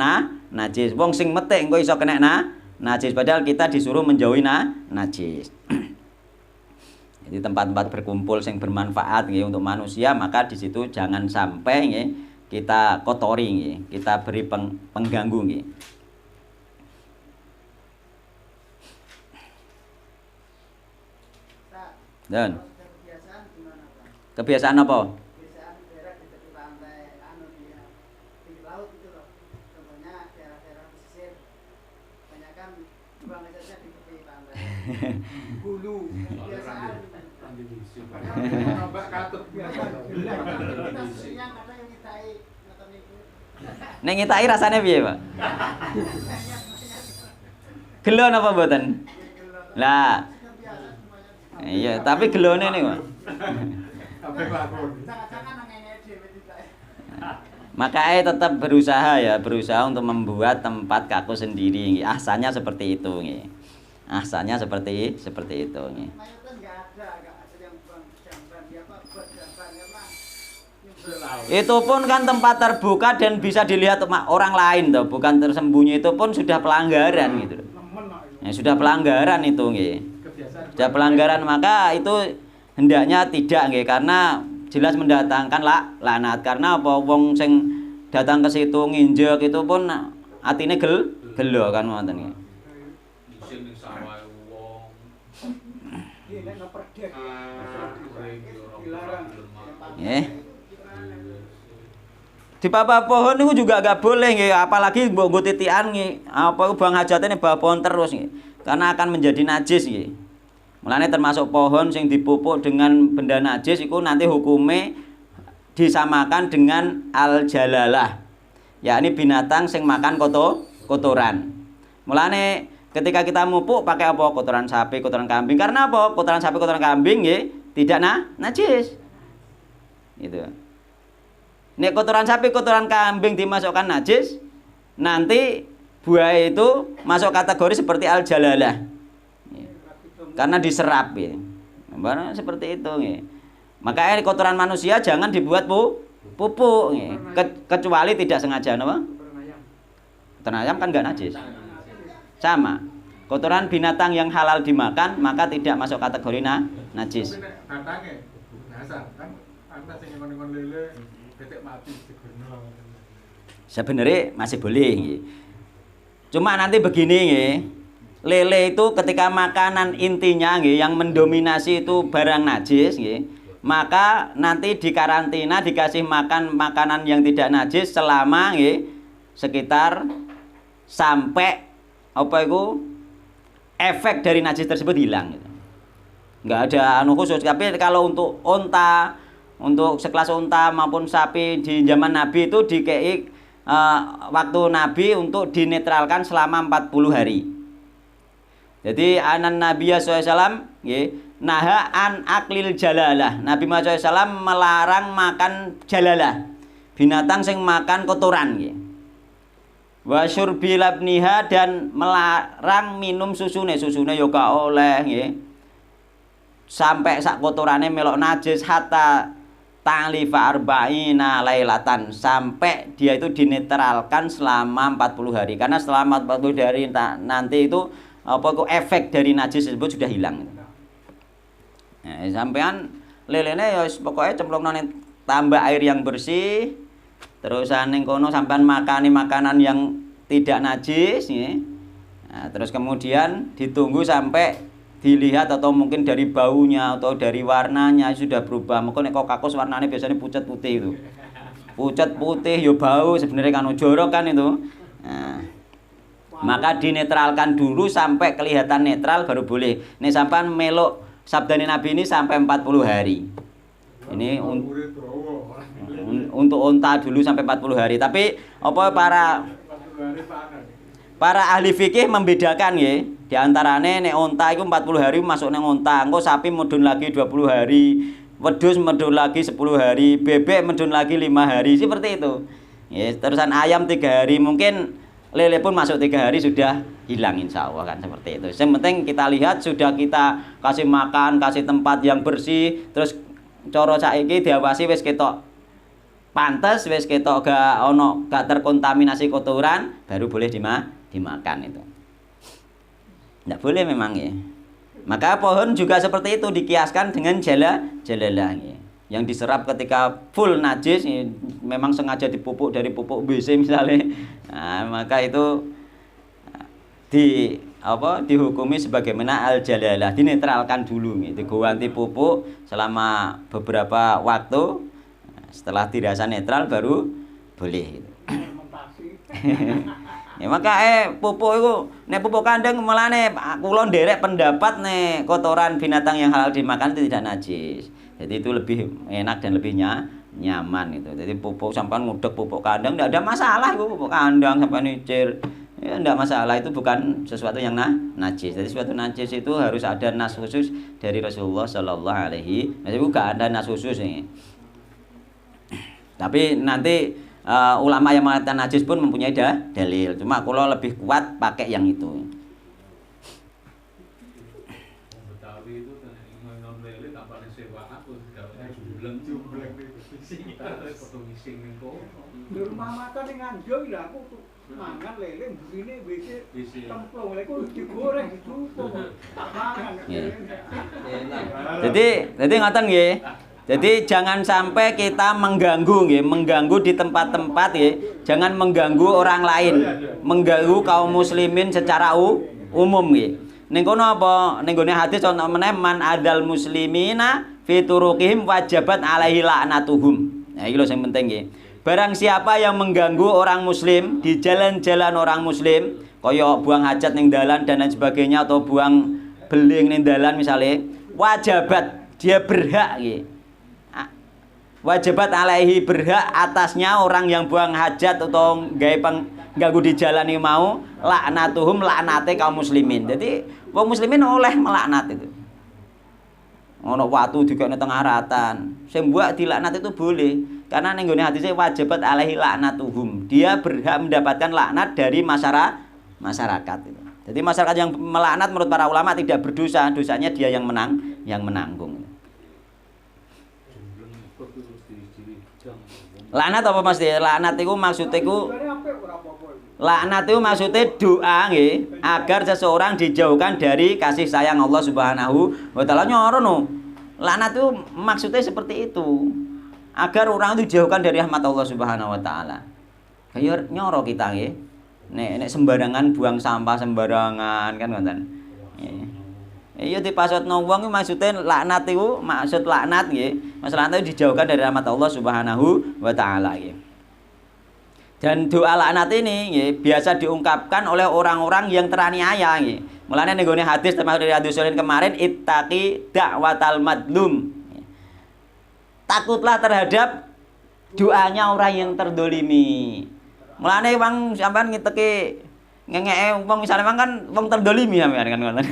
najis. Wong sing metik engko iso kena najis padahal kita disuruh menjauhi najis. Jadi tempat-tempat berkumpul sing bermanfaat nggih untuk manusia maka di situ jangan sampai nggih kita kotori nggih, kita beri pengganggu nggih. Dan kebiasaan apa? Kebiasaan berak di tepi pantai, di laut itu loh. Contohnya daerah-daerah pesisir, banyak kan buang jasanya di tepi pantai. Hulu, kebiasaan. Mbak katut. Kita sesungguhnya kadang yang ngitai ngoten niku. Nek ngitai rasane piye, Pak? Gelo napa mboten? Lah, iya, tapi gelone niku. Makanya tetap berusaha untuk membuat tempat kaku sendiri. Ahsannya seperti itu. Ahsannya seperti itu. Itu pun kan tempat terbuka dan bisa dilihat orang lain toh, bukan tersembunyi, itu pun sudah pelanggaran gitu. Ya, sudah pelanggaran itu nggih. Sudah pelanggaran maka itu hendaknya tidak nggih karena jelas mendatangkan laknat karena apa wong sing datang ke situ nginjek itu pun atine gelo kan ngoten nggih. Isin ning sawah wong. Iki nek ngeperdek. Nggih. Di bawah pohon itu juga agak boleh nggih, apalagi mbok titikan nggih. Apa buang hajate ning bawah pohon terus nggih. Karena akan menjadi najis nggih. Mulane termasuk pohon sing dipupuk dengan benda najis iku nanti hukume disamakan dengan al-jalalah. Yakni binatang sing makan kotoran. Mulane ketika kita mupuk pakai apa? Kotoran sapi, kotoran kambing. Karena apa? Kotoran sapi, kotoran kambing nggih tidak najis. Gitu. Nek kotoran sapi, kotoran kambing dimasukkan najis, nanti buah itu masuk kategori seperti al-jalalah. Karena diserap ya. Barang seperti itu nggih. Makanya kotoran manusia jangan dibuat pupuk nggih. Kecuali tidak sengaja napa? Kotoran ayam kan enggak najis. Sama. Kotoran binatang yang halal dimakan maka tidak masuk kategori najis. Batange nasar kan ana sing ngon-ngon lele betek mati digono. Sebenarnya masih boleh nggih. Cuma nanti begini nggih. Lele itu ketika makanan intinya nggih yang mendominasi itu barang najis nggih, maka nanti dikarantina dikasih makan makanan yang tidak najis selama nggih sekitar sampai apa itu efek dari najis tersebut hilang gitu. Enggak ada anu khusus, tapi kalau untuk unta, untuk sekelas unta maupun sapi di zaman Nabi itu dikei waktu Nabi untuk dinetralkan selama 40 hari. Jadi anan Nabiya SAW naha an aklil jalalah. Nabi Muhammad SAW melarang makan jalalah, binatang sing makan kotoran wa syurbi labniha, dan melarang minum susune yo gak oleh sampai sak kotorane melok najis hatta ta'lifa arba'ina lailatan, sampai dia itu dinetralkan selama 40 hari. Karena selama 40 hari nanti itu apa kok efek dari najis tersebut sudah hilang. Sampean lelene ya pokoknya cemplungane tambah air yang bersih, terusan ning kono sampean makani makanan yang tidak najis nggih. Nah, terus kemudian ditunggu sampai dilihat atau mungkin dari baunya atau dari warnanya sudah berubah. Mungkin nek kokakos warnanya biasanya pucat putih itu. Pucat putih yo bau sebenarnya kan jorok kan itu. Nah, maka dinetralkan dulu sampai kelihatan netral baru boleh. Nek sampean melok sabdane Nabi ini sampai 40 hari. Ini untuk unta dulu sampai 40 hari. Tapi apa para ahli fikih membedakan ya. Di antarane nek unta itu 40 hari masuk nang unta, engko sapi medun lagi 20 hari, wedhus medun lagi 10 hari, bebek medun lagi 5 hari, seperti itu. Ya, terusan ayam 3 hari, mungkin lele pun masuk 3 hari sudah hilang insya Allah kan seperti itu. Yang penting kita lihat sudah kita kasih makan, kasih tempat yang bersih, terus coro saiki diawasi wis ketok pantes, wis ketok gak terkontaminasi kotoran, baru boleh dimakan itu. Tidak boleh memang ya. Maka pohon juga seperti itu dikiaskan dengan jalalah ya. Yang diserap ketika full najis ya, memang sengaja dipupuk dari pupuk WC misalnya. Nah, maka itu dihukumi sebagaimana al-jalalah, dinetralkan dulu ya. Diganti pupuk selama beberapa waktu. Setelah dirasa netral baru boleh gitu. Ya maka pupuk itu nek pupuk kandang melane kula nderek pendapat nek kotoran binatang yang halal dimakan itu tidak najis. Jadi itu lebih enak dan lebih nyaman itu. Jadi pupuk sampean ngudek pupuk kandang tidak ada masalah itu pupuk kandang sampean nyicir. Ya tidak masalah, itu bukan sesuatu yang najis. Jadi sesuatu najis itu harus ada nas khusus dari Rasulullah sallallahu alaihi wasallam. Itu enggak ada nas khusus ini. Tapi nanti ulama yang mengatakan najis pun mempunyai dalil. Cuma kalau lebih kuat pakai yang itu. Betawi itu non lele tanpa sewa aku gawe jumbleng foto ngising ning kono. Di rumah makan ning Anjo lha aku mangan lele burine WC templung lele ku digoreng dicupuk. Tak mangan. Jadi ngoten nggih. Jadi jangan sampai kita mengganggu di tempat-tempat ya. Jangan mengganggu orang lain, mengganggu kaum muslimin secara umum ya. Ning kono apa? Ning gone hadis ana meneh man adal muslimina fi turuqihim wajabat alaihi la'natuhum. Nah iki lho sing penting nggih. Barang siapa yang mengganggu orang muslim di jalan-jalan orang muslim, kaya buang hajat ning dalan dan lain sebagainya atau buang beling ning dalan misalnya, wajabat dia berhak nggih. Wajibat alaihi berhak atasnya orang yang buang hajat atau ganggu di jalan ini mau laknatuhum laknate kaum muslimin. Jadi kaum muslimin oleh melaknat itu. Ono watu dikene tengah ratan. Sing mbok dilaknat itu boleh. Karena ning gone hadise wajibat alaihi laknatuhum. Dia berhak mendapatkan laknat dari masyarakat itu. Jadi masyarakat yang melaknat menurut para ulama tidak berdosa, dosanya dia yang menanggung. Laknat apa Mas? Laknat itu maksudnya laknat itu maksudnya doa nggih agar seseorang dijauhkan dari kasih sayang Allah Subhanahu wa taala. Nyorono. Laknat itu maksudnya seperti itu. Agar orang itu dijauhkan dari rahmat Allah Subhanahu wa taala. Kayak nyoro kita nggih. Nek sembarangan buang sampah sembarangan kan ngoten. Iya dipasutno wong iku maksude laknat iku maksud laknat nggih. Masalah itu dijauhkan dari rahmat Allah Subhanahu wa taala nggih. Dan doa laknat ini nggih biasa diungkapkan oleh orang-orang yang teraniaya nggih. Mulane ning gone hadis termasuk dari hadis Sulaiman kemarin ittaqi da'watal madlum. Takutlah terhadap doanya orang yang terdolimi. Mulane wong sampean ngiteki ngengeke wong misale kan wong terdolimi sampean kan ngoten.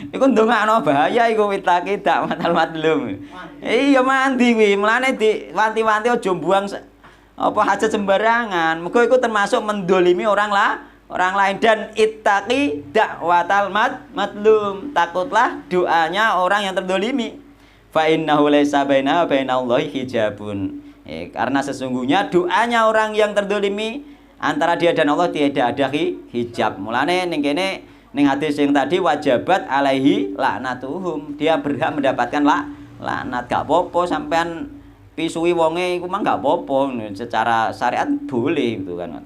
Iku ndongakno bahaya iku witake dak matal madlum. Iya mandi kuwi. Mulane diwanti-wanti aja buang apa hajat sembarangan. Muga iku termasuk mendolimi orang lain dan ittaqi da'watal madlum. Takutlah doanya orang yang terdolimi. Fa innahu laisa baina wa bainallahi hijabun. Karena sesungguhnya doanya orang yang terdolimi antara dia dan Allah tidak ada hijab. Mulane ning kene ning hadis yang tadi wajibat alaihi laknatuhum. Dia berhak mendapatkan laknat. Gak apa-apa sampean pisui wonge iku mah enggak apa-apa, secara syariat boleh itu kan.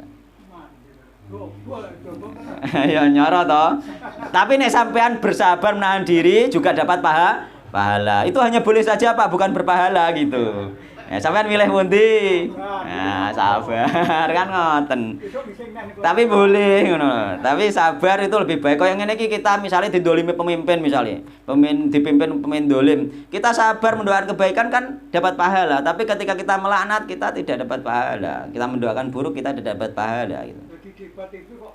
Ya nyoro toh. Tapi nek sampean bersabar menahan diri juga dapat pahala. Itu hanya boleh saja Pak, bukan berpahala gitu. Ya sampean milih pundi? Nah, sabar kan ngoten. Tapi boleh ngono. Tapi sabar itu lebih baik. Kayak ngene iki kita misalnya didolimi pemimpin misalnya. Dipimpin pemimpin dolim. Kita sabar mendoakan kebaikan kan dapat pahala. Tapi ketika kita melaknat kita tidak dapat pahala. Kita mendoakan buruk kita tidak dapat pahala gitu. Jadi debat itu kok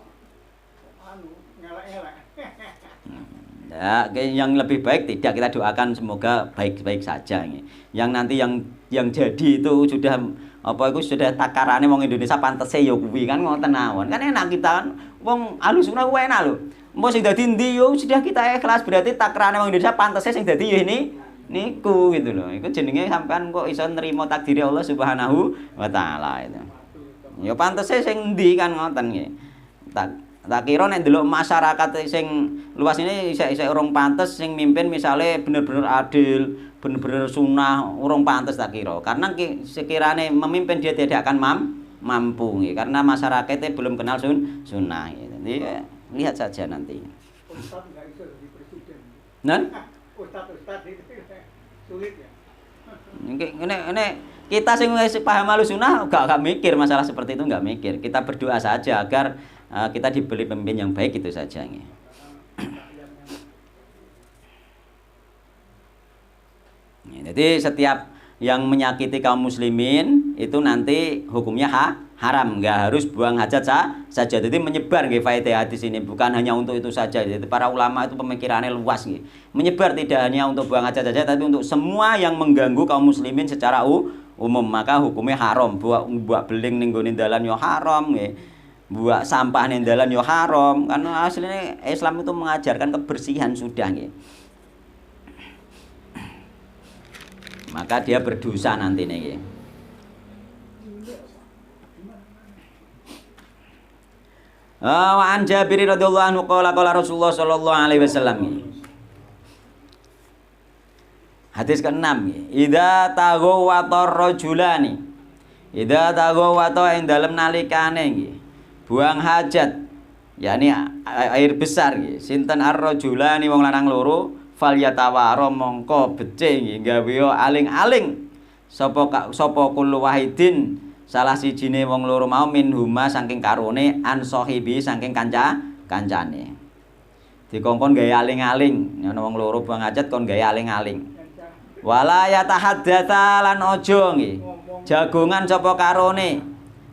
ngelak-ngelak. Ya, yang lebih baik tidak, kita doakan semoga baik-baik saja. Yang nanti yang jadi itu sudah apa itu sudah takarane wong Indonesia pantese ya kuwi kan ngoten mawon. Kan enak kita kan wong Ahlussunnah kuwi enak lho. Mbok sing dadi endi yo sudah kita ikhlas, berarti takarane wong Indonesia pantese sing dadi ya ini niku gitu loh. Iku jenenge sampean kok iso nrimo takdir Allah Subhanahu wa taala itu. Ya pantese sing endi kan ngoten nggih. Tak kira nek ndelok masyarakat sing luas ini isih urung pantes sing mimpin misale bener-bener adil, bener-bener sunnah, urung pantes tak kira. Karena sekiranya memimpin dia tidak akan mampu nggih, karena masyarakatnya belum kenal sunnah gitu. Jadi lihat saja nanti. Ustaz enggak iso jadi presiden. Nan? Ustaz itu sulit ya. Ini kita sing paham Ahlussunnah gak mikir masalah seperti itu, enggak mikir. Kita berdoa saja agar kita diberi pemimpin yang baik itu saja. Jadi setiap yang menyakiti kaum muslimin itu nanti hukumnya haram, nggak harus buang hajat saja. Jadi menyebar nggih faedah hadis ini bukan hanya untuk itu saja. Jadi para ulama itu pemikirannya luas nggih. Menyebar tidak hanya untuk buang hajat saja, tapi untuk semua yang mengganggu kaum muslimin secara umum, maka hukumnya haram. Buat beling ning nggone dalan yo haram nggih. Buat sampah ning dalan yo haram. Karena aslinya Islam itu mengajarkan kebersihan sudah nggih. Maka dia berdosa nanti nih. Wa an Jabir radhiyallahu anhu qala Rasulullah sallallahu alaihi wasallam. Hadis ke-6. Idza taghawwata rajulani. Idza taghawwata ing dalem nalikane nggih. Buang hajat. yakni air besar nggih. Sinten ar-rajulani wong lanang loro falyatawara mongko becik gawe aling-aling sapa kullu wahidin salah sijine wong loro mau minhuma saking karone an sahibi saking kancane dikongkon gawe aling-aling ana wong loro buang hajat kon gawe aling-aling wala yatahaddatsa lan aja nggih jagongan sapa karone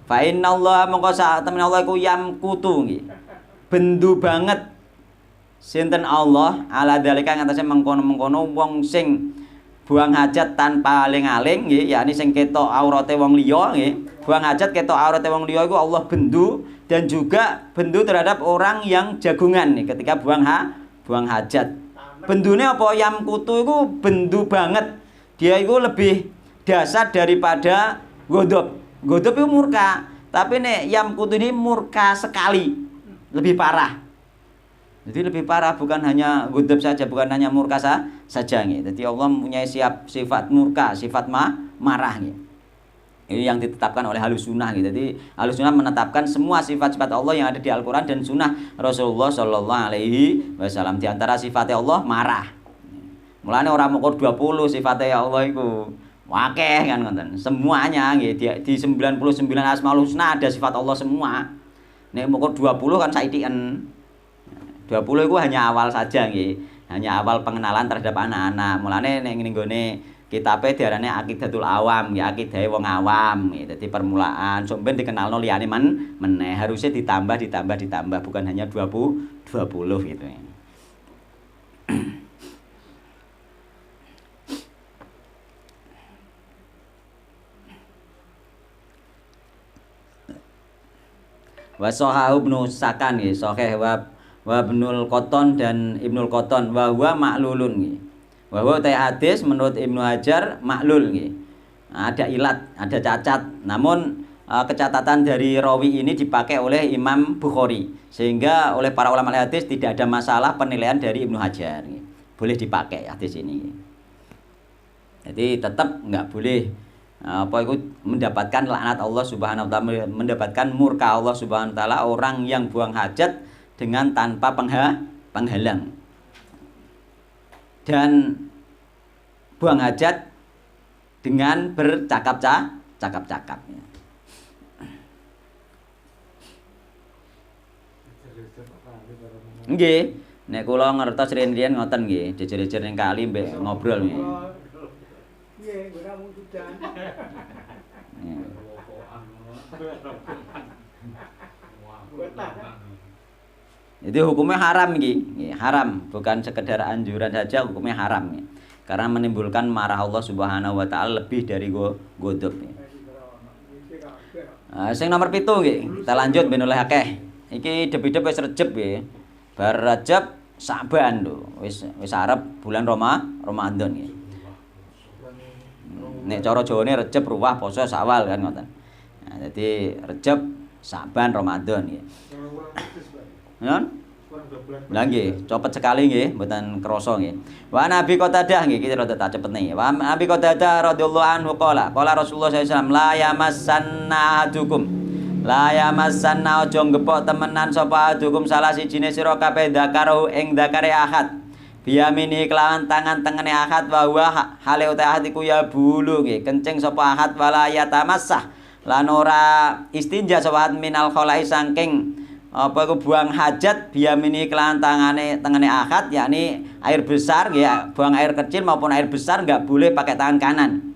fa innallaha mongko sak temen Allah iku yamkutu nggih bendu banget sinten Allah ala dalika ngatasé mengkono-mengkono wong sing buang hajat tanpa aling-aling nggih yakni sing ketok aurate wong liya nggih buang hajat ketok aurate wong liya iku Allah bendu dan juga bendu terhadap orang yang jagungan nih ketika buang hajat. Bendune apa yam kutu iku bendu banget. Dia iku lebih dasar daripada godop. Godop itu murka, tapi nek yam kutu ini murka sekali. Lebih parah. Jadi lebih parah bukan hanya godop saja, bukan hanya murka saja nih. Jadi Allah mempunyai sifat murka, sifat marah nih. Ini yang ditetapkan oleh Ahlussunnah gitu. Jadi Ahlussunnah menetapkan semua sifat-sifat Allah yang ada di Al-Qur'an dan sunnah Rasulullah sallallahu alaihi wasallam. Di antara sifatnya Allah marah. Mulane ora mung 20 sifatnya Allah iku. Akeh kan ngoten. Semuanya nggih di 99 Asmaul Husna ada sifat Allah semua. Nek mung 20 kan saithiken. 20 itu hanya awal saja nggih. Hanya awal pengenalan terhadap anak-anak. Mulane nek nggone kitabe diarani Aqidatul Awam, ya akidahe wong awam. Dadi permulaan sampeyan dikenalno liyane meneh harusnya ditambah bukan hanya 20 gitu. Wa sahahu Ibnu Sakan nggih, sahih wa Ibnul Qattan dan Ibnul Qattan wa huwa ma'lulun nggih. Wa huwa hadis menurut Ibnu Hajar maklul nggih. Ada ilat, ada cacat. Namun kecatatan dari rawi ini dipakai oleh Imam Bukhari sehingga oleh para ulama hadis tidak ada masalah penilaian dari Ibnu Hajar nggih. Boleh dipakai hadis ini. Jadi tetap enggak boleh apa itu mendapatkan laknat Allah Subhanahu wa taala, mendapatkan murka Allah Subhanahu wa taala orang yang buang hajat dengan tanpa penghalang. Dan buang hajat dengan bercakap-cakap. Nggih, nek kula ngertos riyen-riyen ngoten nggih, jejer-jejer ning kali mbek ngobrol nggih. Nggih, ora mung sudan. Jadi hukumnya haram nggih, haram, bukan sekedar anjuran saja, hukumnya haram nggih. Karena menimbulkan marah Allah Subhanahu wa taala lebih dari godop nggih. Sing nomor 7 nggih, kita lanjut ben oleh akeh. Iki dep-dep wis Rejeb nggih. Bar Rajab Sa'ban lho, wis arep bulan Ramadan nggih. Nek cara Jawane Rejeb ruwah poso Syawal kan ngoten. Nah, dadi Rejeb Sa'ban Ramadan nggih. Nun? Lah nggih, cepet sekali nggih, mboten krasa nggih. Wa Nabi Qatadah nggih, iki rada tak cepet nih. Wa Nabi Qatadah radhiyallahu anhu qala Rasulullah sallallahu alaihi wasallam la yamassanna ahadukum. La yamassanna aja ngepok temenan sapa ahadukum salah sijine sira kabeh dzakarahu ing dzakare ahad. Biyamini kelawan tangan tengene ahad wa huwa hale uta ahad iku ya bulu nggih, kencing sapa ahad wala yatamassah. Lan ora istinja sapa minal kholai saking apa iku buang hajat biyamini kelawan tengene ahad, yakni air besar nggih, buang air kecil maupun air besar enggak boleh pakai tangan kanan.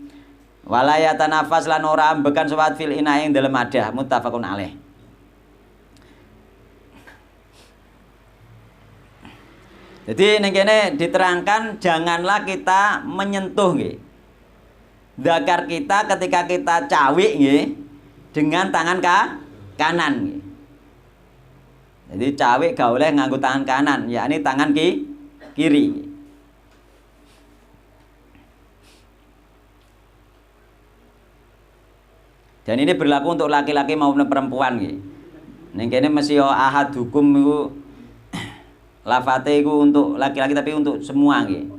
Wala yatanafas lan ora ambekan sawat fil ina ing dalem adah, muttafaqun alaih. Jadi ning kene diterangkan janganlah kita menyentuh nggih dzakar kita ketika kita cawik nggih dengan tangan kanan nggih. Jadi cawik gak oleh nganggo tangan kanan, yakni tangan kiri. Dan ini berlaku untuk laki-laki maupun perempuan nggih. Ning kene mesti ahad hukum iku lafate iku untuk laki-laki tapi untuk semua nggih.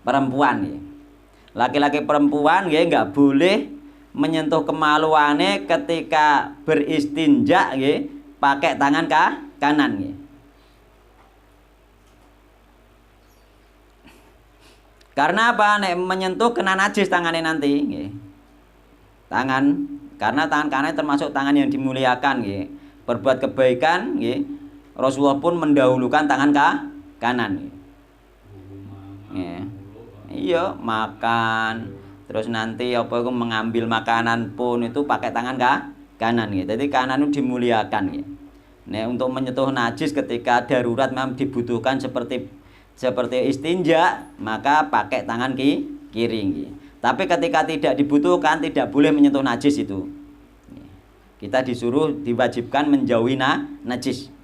Perempuan nggih. Laki-laki perempuan nggih enggak boleh menyentuh kemaluane ketika beristinja nggih pakai tangan kanan nggih. Karena apa? Nek menyentuh kena najis tangannya nanti nggih. Karena tangan kanan termasuk tangan yang dimuliakan nggih. Berbuat kebaikan nggih. Rasulullah pun mendahulukan tangan kanan nggih. Iya, makan. Terus nanti apa itu mengambil makanan pun itu pakai tangan kanan gitu. Jadi kanan itu dimuliakan gitu. Nah, untuk menyentuh najis ketika darurat memang dibutuhkan seperti istinja, maka pakai tangan kiri gitu. Tapi ketika tidak dibutuhkan tidak boleh menyentuh najis itu. Kita diwajibkan menjauhi najis.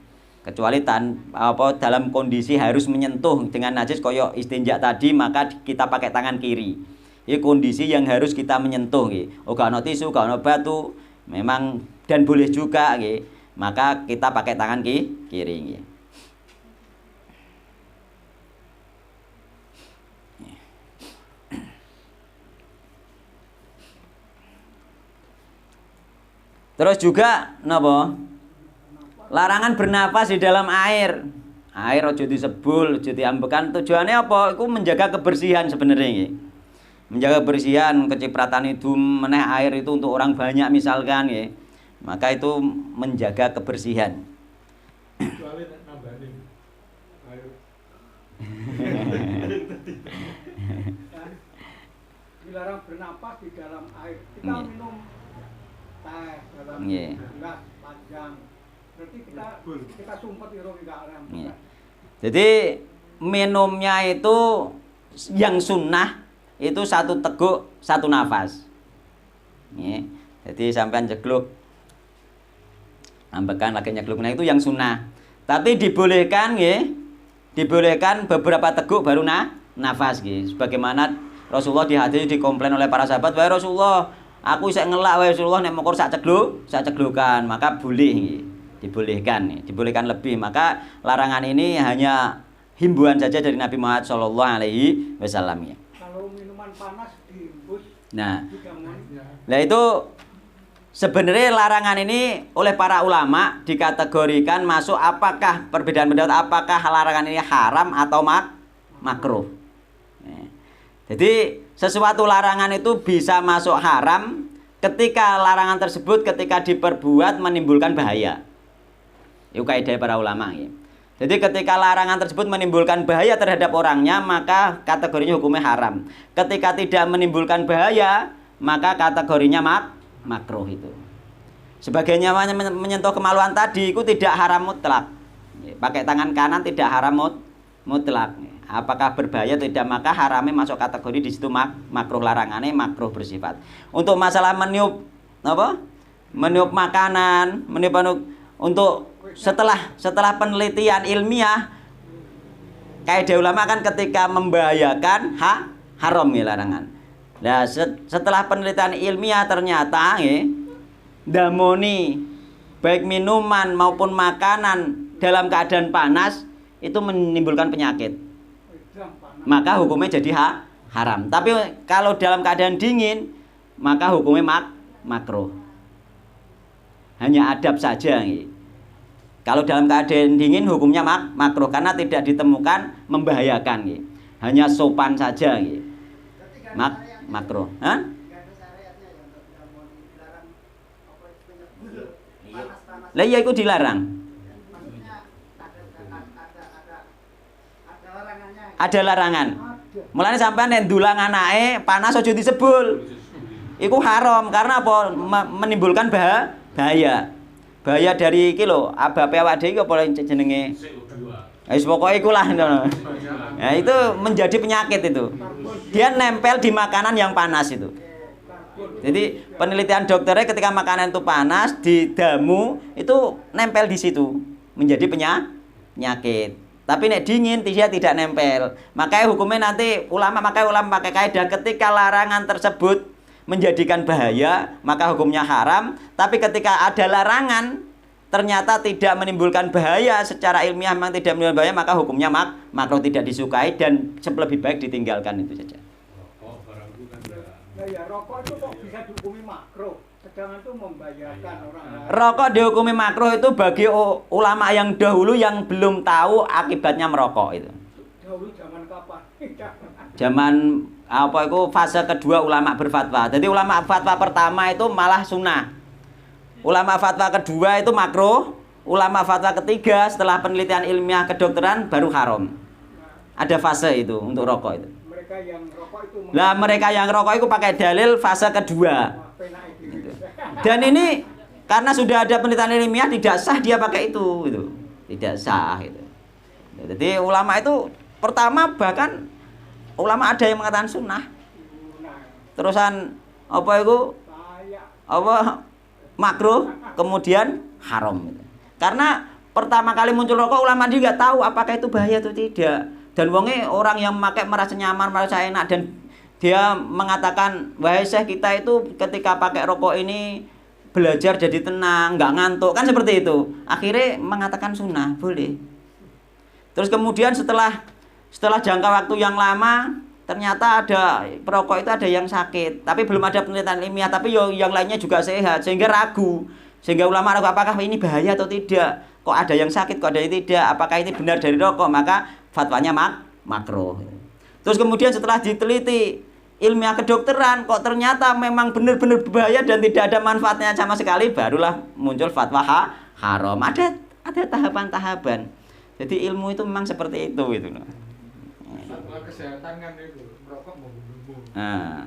Kecuali dalam kondisi harus menyentuh dengan najis koyo istinja tadi, maka kita pakai tangan kiri. Ini kondisi yang harus kita menyentuh gitu. Oh, gak ono tisu, gak ono batu. Memang dan boleh juga nggih. Maka kita pakai tangan kiri nggih. Terus juga napa? Larangan bernapas di dalam air. Air ojo disebul, ojo diambekan. Tujuannya apa? Iku menjaga kebersihan sebenarnya nggih. Menjaga kebersihan, kecipratan itu meneh air itu untuk orang banyak misalkan ya, maka itu menjaga kebersihan. Kecuali nambahin air. Dilarang bernapas di dalam air. Kita minum teh dalam gelas panjang. Berarti kita sumpet irung enggak alam. Jadi minumnya itu yang sunnah itu satu teguk satu nafas. Jadi sampean jegluk ambekan lagi nyegluk, nah itu yang sunnah. Tapi dibolehkan dibolehkan beberapa teguk baru nafas sebagaimana Rasulullah di hadis dikomplain oleh para sahabat, "Wahai Rasulullah, aku isek ngelak wahai Rasulullah nek mokor sak ceglukan." Maka boleh dibolehkan lebih. Maka larangan ini hanya himbauan saja dari Nabi Muhammad sallallahu alaihi wasallam. Kalau minuman panas diimbus Nah, itu sebenarnya larangan ini oleh para ulama dikategorikan masuk apakah perbedaan pendapat apakah larangan ini haram atau makruh. Jadi sesuatu larangan itu bisa masuk haram ketika larangan tersebut ketika diperbuat menimbulkan bahaya. Itu kaidah para ulama ya. Jadi ketika larangan tersebut menimbulkan bahaya terhadap orangnya, maka kategorinya hukumnya haram. Ketika tidak menimbulkan bahaya, maka kategorinya makruh itu. Sebagainya menyentuh kemaluan tadi itu tidak haram mutlak. Pakai tangan kanan tidak haram mutlak. Apakah berbahaya atau tidak, maka haramnya masuk kategori di situ makruh, larangannya makruh bersifat. Untuk masalah meniup meniup makanan, untuk setelah penelitian ilmiah, kaidah ulama kan ketika membahayakan haram ya larangan. Nah, setelah penelitian ilmiah ternyata damoni baik minuman maupun makanan dalam keadaan panas itu menimbulkan penyakit. Maka hukumnya jadi haram. Tapi kalau dalam keadaan dingin, maka hukumnya makruh. Hanya adab saja. Kalau dalam keadaan dingin hukumnya makruh karena tidak ditemukan membahayakan. Hanya sopan saja. Makruh. Hah? Lah iya itu dilarang. Ada larangan. Mulane sampean nek ndulang anake panas aja disebul. Iku haram karena apa? Menimbulkan bahaya. Bahaya dari iki lho, abape awak dhewe iki apa jenenge? Wis pokoke iku lah. Nah, itu menjadi penyakit itu. Dia nempel di makanan yang panas itu. Jadi penelitian dokternya ketika makanan itu panas di damu itu nempel di situ menjadi penyakit. Tapi nek dingin dia tidak nempel. Makanya hukumnya nanti ulama pakai kaidah ketika larangan tersebut menjadikan bahaya, maka hukumnya haram. Tapi ketika ada larangan ternyata tidak menimbulkan bahaya, secara ilmiah memang tidak menimbulkan bahaya, maka hukumnya makruh, tidak disukai dan lebih baik ditinggalkan itu saja. Nah ya, rokok itu kok bisa dihukumi makruh, sedangkan itu membahayakan orang lain. Rokok dihukumi makruh itu bagi ulama yang dahulu yang belum tahu akibatnya merokok itu. Dahulu zaman kapan? Zaman apa itu fase kedua ulama berfatwa. Jadi ulama fatwa pertama itu malah sunnah. Ulama fatwa kedua itu makruh. Ulama fatwa ketiga setelah penelitian ilmiah kedokteran baru haram. Ada fase itu untuk rokok itu. Mereka yang rokok itu mereka yang rokok itu pakai dalil fase kedua. Dan ini karena sudah ada penelitian ilmiah tidak sah dia pakai itu. Tidak sah itu. Jadi ulama itu pertama bahkan ulama ada yang mengatakan sunnah. Terusan apa itu? Makruh, kemudian haram. Karena pertama kali muncul rokok ulama dia nggak tahu apakah itu bahaya atau tidak. Dan wonge orang yang memakai merasa nyaman, merasa enak dan dia mengatakan, wahai syekh kita itu ketika pakai rokok ini belajar jadi tenang, nggak ngantuk, kan seperti itu. Akhirnya mengatakan sunnah, boleh. Terus kemudian setelah jangka waktu yang lama ternyata ada perokok itu ada yang sakit, tapi belum ada penelitian ilmiah, tapi yang lainnya juga sehat, sehingga ragu, sehingga ulama ragu apakah ini bahaya atau tidak, kok ada yang sakit, kok ada yang tidak, apakah ini benar dari rokok, maka fatwanya makruh. Terus kemudian setelah diteliti ilmiah kedokteran, kok ternyata memang benar-benar berbahaya dan tidak ada manfaatnya sama sekali, barulah muncul fatwa haram. Ada tahapan-tahapan. Jadi ilmu itu memang seperti itu gitu loh. Fatwa kesehatan kan itu merokok membunuhmu. Nah.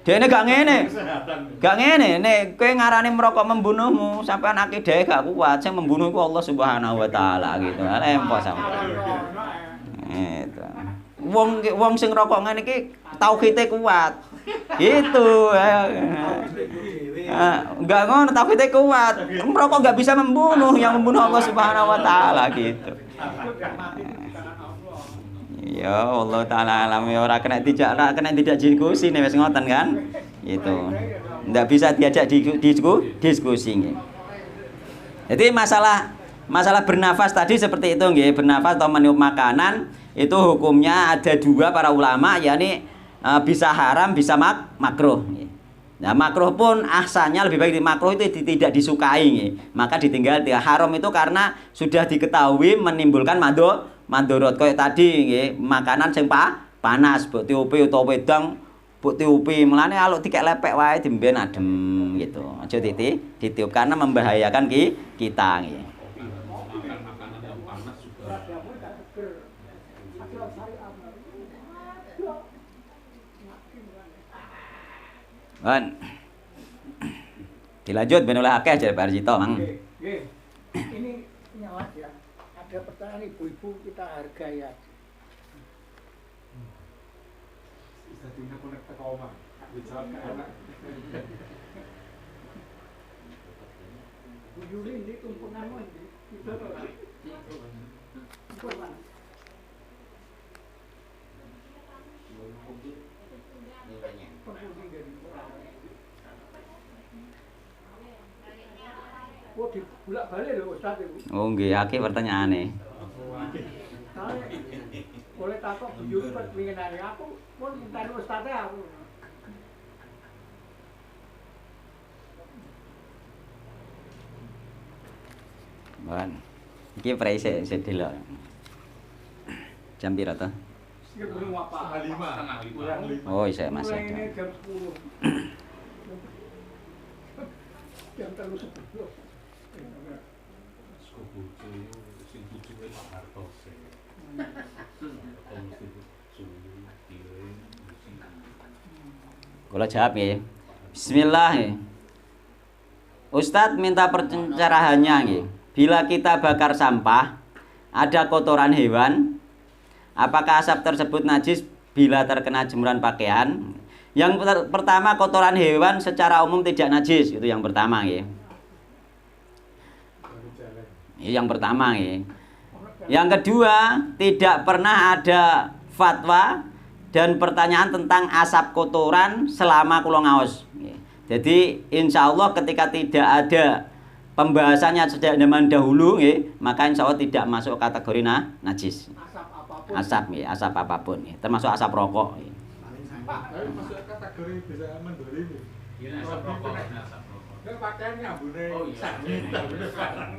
Dene gak ngene, nek kowe ngarani merokok membunuhmu, sampean akidah gak kuat, sing membunuh iku Allah Subhanahu wa taala gitu. Lempos sampean. Itu. Wong sing rokok ngene iki tauhide kuat. Gitu. Enggak ngono, tauhide kuat. Merokok enggak bisa membunuh, yang membunuh Allah Subhanahu wa taala gitu. Ya Allah taala alam ya ora kena tidak diskusi nek wis ngoten kan. Itu. Ndak bisa diajak diskusi nggih. Jadi masalah bernafas tadi seperti itu nggih, bernafas atau meniup makanan itu hukumnya ada dua para ulama, yakni bisa haram, bisa makruh. Nah, makruh pun ahsannya lebih baik di makruh itu tidak disukai. Maka ditinggal. Haram itu karena sudah diketahui menimbulkan mandorot. Kayak tadi makanan yang panas, mbok tiupi utawa wedang, mbok tiupi. Mulane kalau dikek lepek wae dimben adem gitu. Aja ditiup karena membahayakan kita nggih. Makan makanan yang panas juga. Kan. Dilanjut ben oleh akeh jar Pak Arjito, Mang. Ini nyawas ya. Ada pertanyaan ibu-ibu kita hargai ya. Bisa punya konektor koma. Dijawab ke anak. Bu Yuli ini tumpukan ini. Itu apa? Oh, dibulak-balik lho Ustaz itu. Oh nggih, akeh pertanyaane. Boleh takut Bu Yuli pas pengen hari aku pun minta Ustaznya aku. Ban. Iki praise sedelo. Jam pira to? Sing belum apa? Setengah lima. Oh, isih masih Mulai ini ada. jam 10. Jam 3:10. Skobucu, sing bujuke Pak Hartos. Kula jawab nggih. Bismillah nggih. Ustadz minta pencerahannya nggih. Bila kita bakar sampah, ada kotoran hewan, apakah asap tersebut najis bila terkena jemuran pakaian? Yang pertama, kotoran hewan secara umum tidak najis, itu yang pertama nggih. Yang pertama nggih. Yang kedua, tidak pernah ada fatwa dan pertanyaan tentang asap kotoran selama kula ngaos. Jadi insya Allah ketika tidak ada pembahasannya sejak zaman dahulu, maka insya Allah tidak masuk kategori najis. Asap apapun. Asap, asap apapun, termasuk asap rokok. Tapi masuk kategori bisa mendolimi. Ini asap rokok, ini asap rokok. Kan pakaiannya ambune. Oh iya.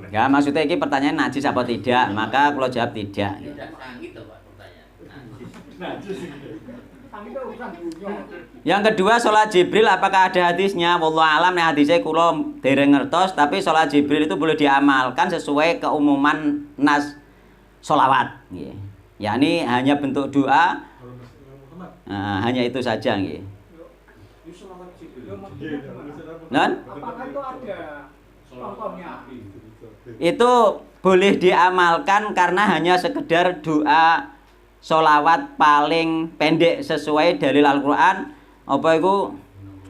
Ya maksudnya ini pertanyaan najis apa tidak, maka kalau jawab tidak. Tidak sangit tuh Pak pertanyaan. Najis. Kami itu urusan dunia. Yang kedua, sholat Jibril apakah ada hadisnya? Wallahu alam, nek hadisnya kula dereng ngertos, tapi sholat Jibril itu boleh diamalkan sesuai keumuman nas sholawat. Yakni hanya bentuk doa, hanya itu saja. Itu sholawat Jibril. Non? Apakah itu ada contohnya? Itu boleh diamalkan karena hanya sekedar doa sholawat paling pendek sesuai dalil Al-Quran. Apa itu?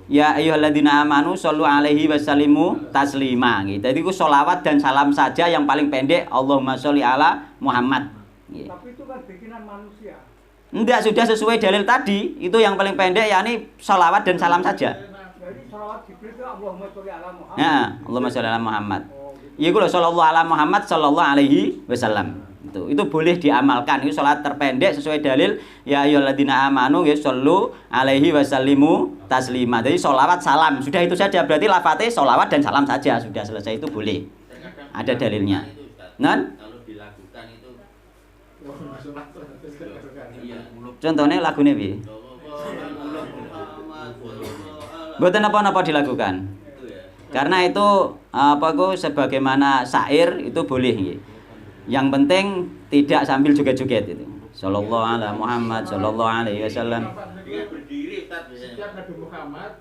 Ya ayyuhalladzina amanu shollu alaihi wasallimu taslima. Jadi itu sholawat dan salam saja yang paling pendek. Allahumma sholli ala Muhammad. Tapi itu kan bikinan manusia. Enggak, sudah sesuai dalil tadi. Itu yang paling pendek, yakni sholawat dan salam saja. Jadi sholawat Jibril itu Allahumma sholli ala Muhammad. Ya, Allahumma sholli ala Muhammad. Oh, gitu. Iku lho sallallahu ala Muhammad sallallahu alaihi wasallam. Itu boleh diamalkan. Itu salat terpendek sesuai dalil ya ayyuhalladzina amanu ya shollu alaihi wasallimu taslima. Jadi sholawat salam. Sudah itu saja, berarti lafadznya sholawat dan salam saja. Sudah selesai, itu boleh. Ada dalilnya. Non? Kalau dilakukan itu Iya. Contohnya lagunya piye? Mboten napa-napa dilakukan. itu ya. Karena itu apa itu sebagaimana syair itu boleh nggih. Yang penting tidak sambil joget-joget itu. Sallallahu ala Muhammad sallallahu alaihi wasallam. Dia berdiri Ustaz biasanya. Setiap Nabi Muhammad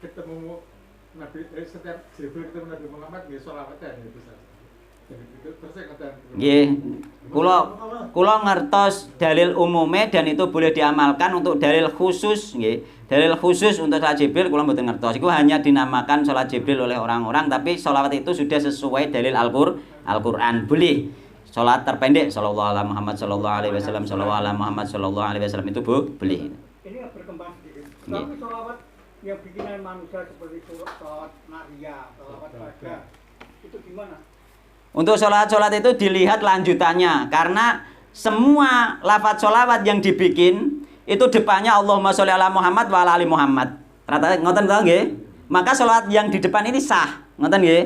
ketemu setiap Jibril ketemu Nabi Muhammad nggih sholawatan itu saja. Jadi itu terus kata Nggih. Kula ngertos dalil umume dan itu boleh diamalkan. Untuk dalil khusus nggih. Dalil khusus untuk salat Jibril kula mboten ngertos. Iku hanya dinamakan salat Jibril oleh orang-orang, tapi sholawat itu sudah sesuai dalil Al-Qur'an. Boleh. Salat terpendek sallallahu ala Muhammad sallallahu alaihi wasallam sallallahu ala Muhammad sallallahu alaihi wasallam itu boleh. Ini yang berkembang sedikit. Iya. Tapi sholawat yang bikinan manusia seperti sholawat Maria, sholawat Baga, itu gimana? Untuk sholat-sholat itu dilihat lanjutannya. Karena semua lafadz sholawat yang dibikin itu depannya Allahumma sholli ala Muhammad wa ala ali Muhammad. Rata ngoten to nggih. Maka salat yang di depan ini sah. Ngoten nggih.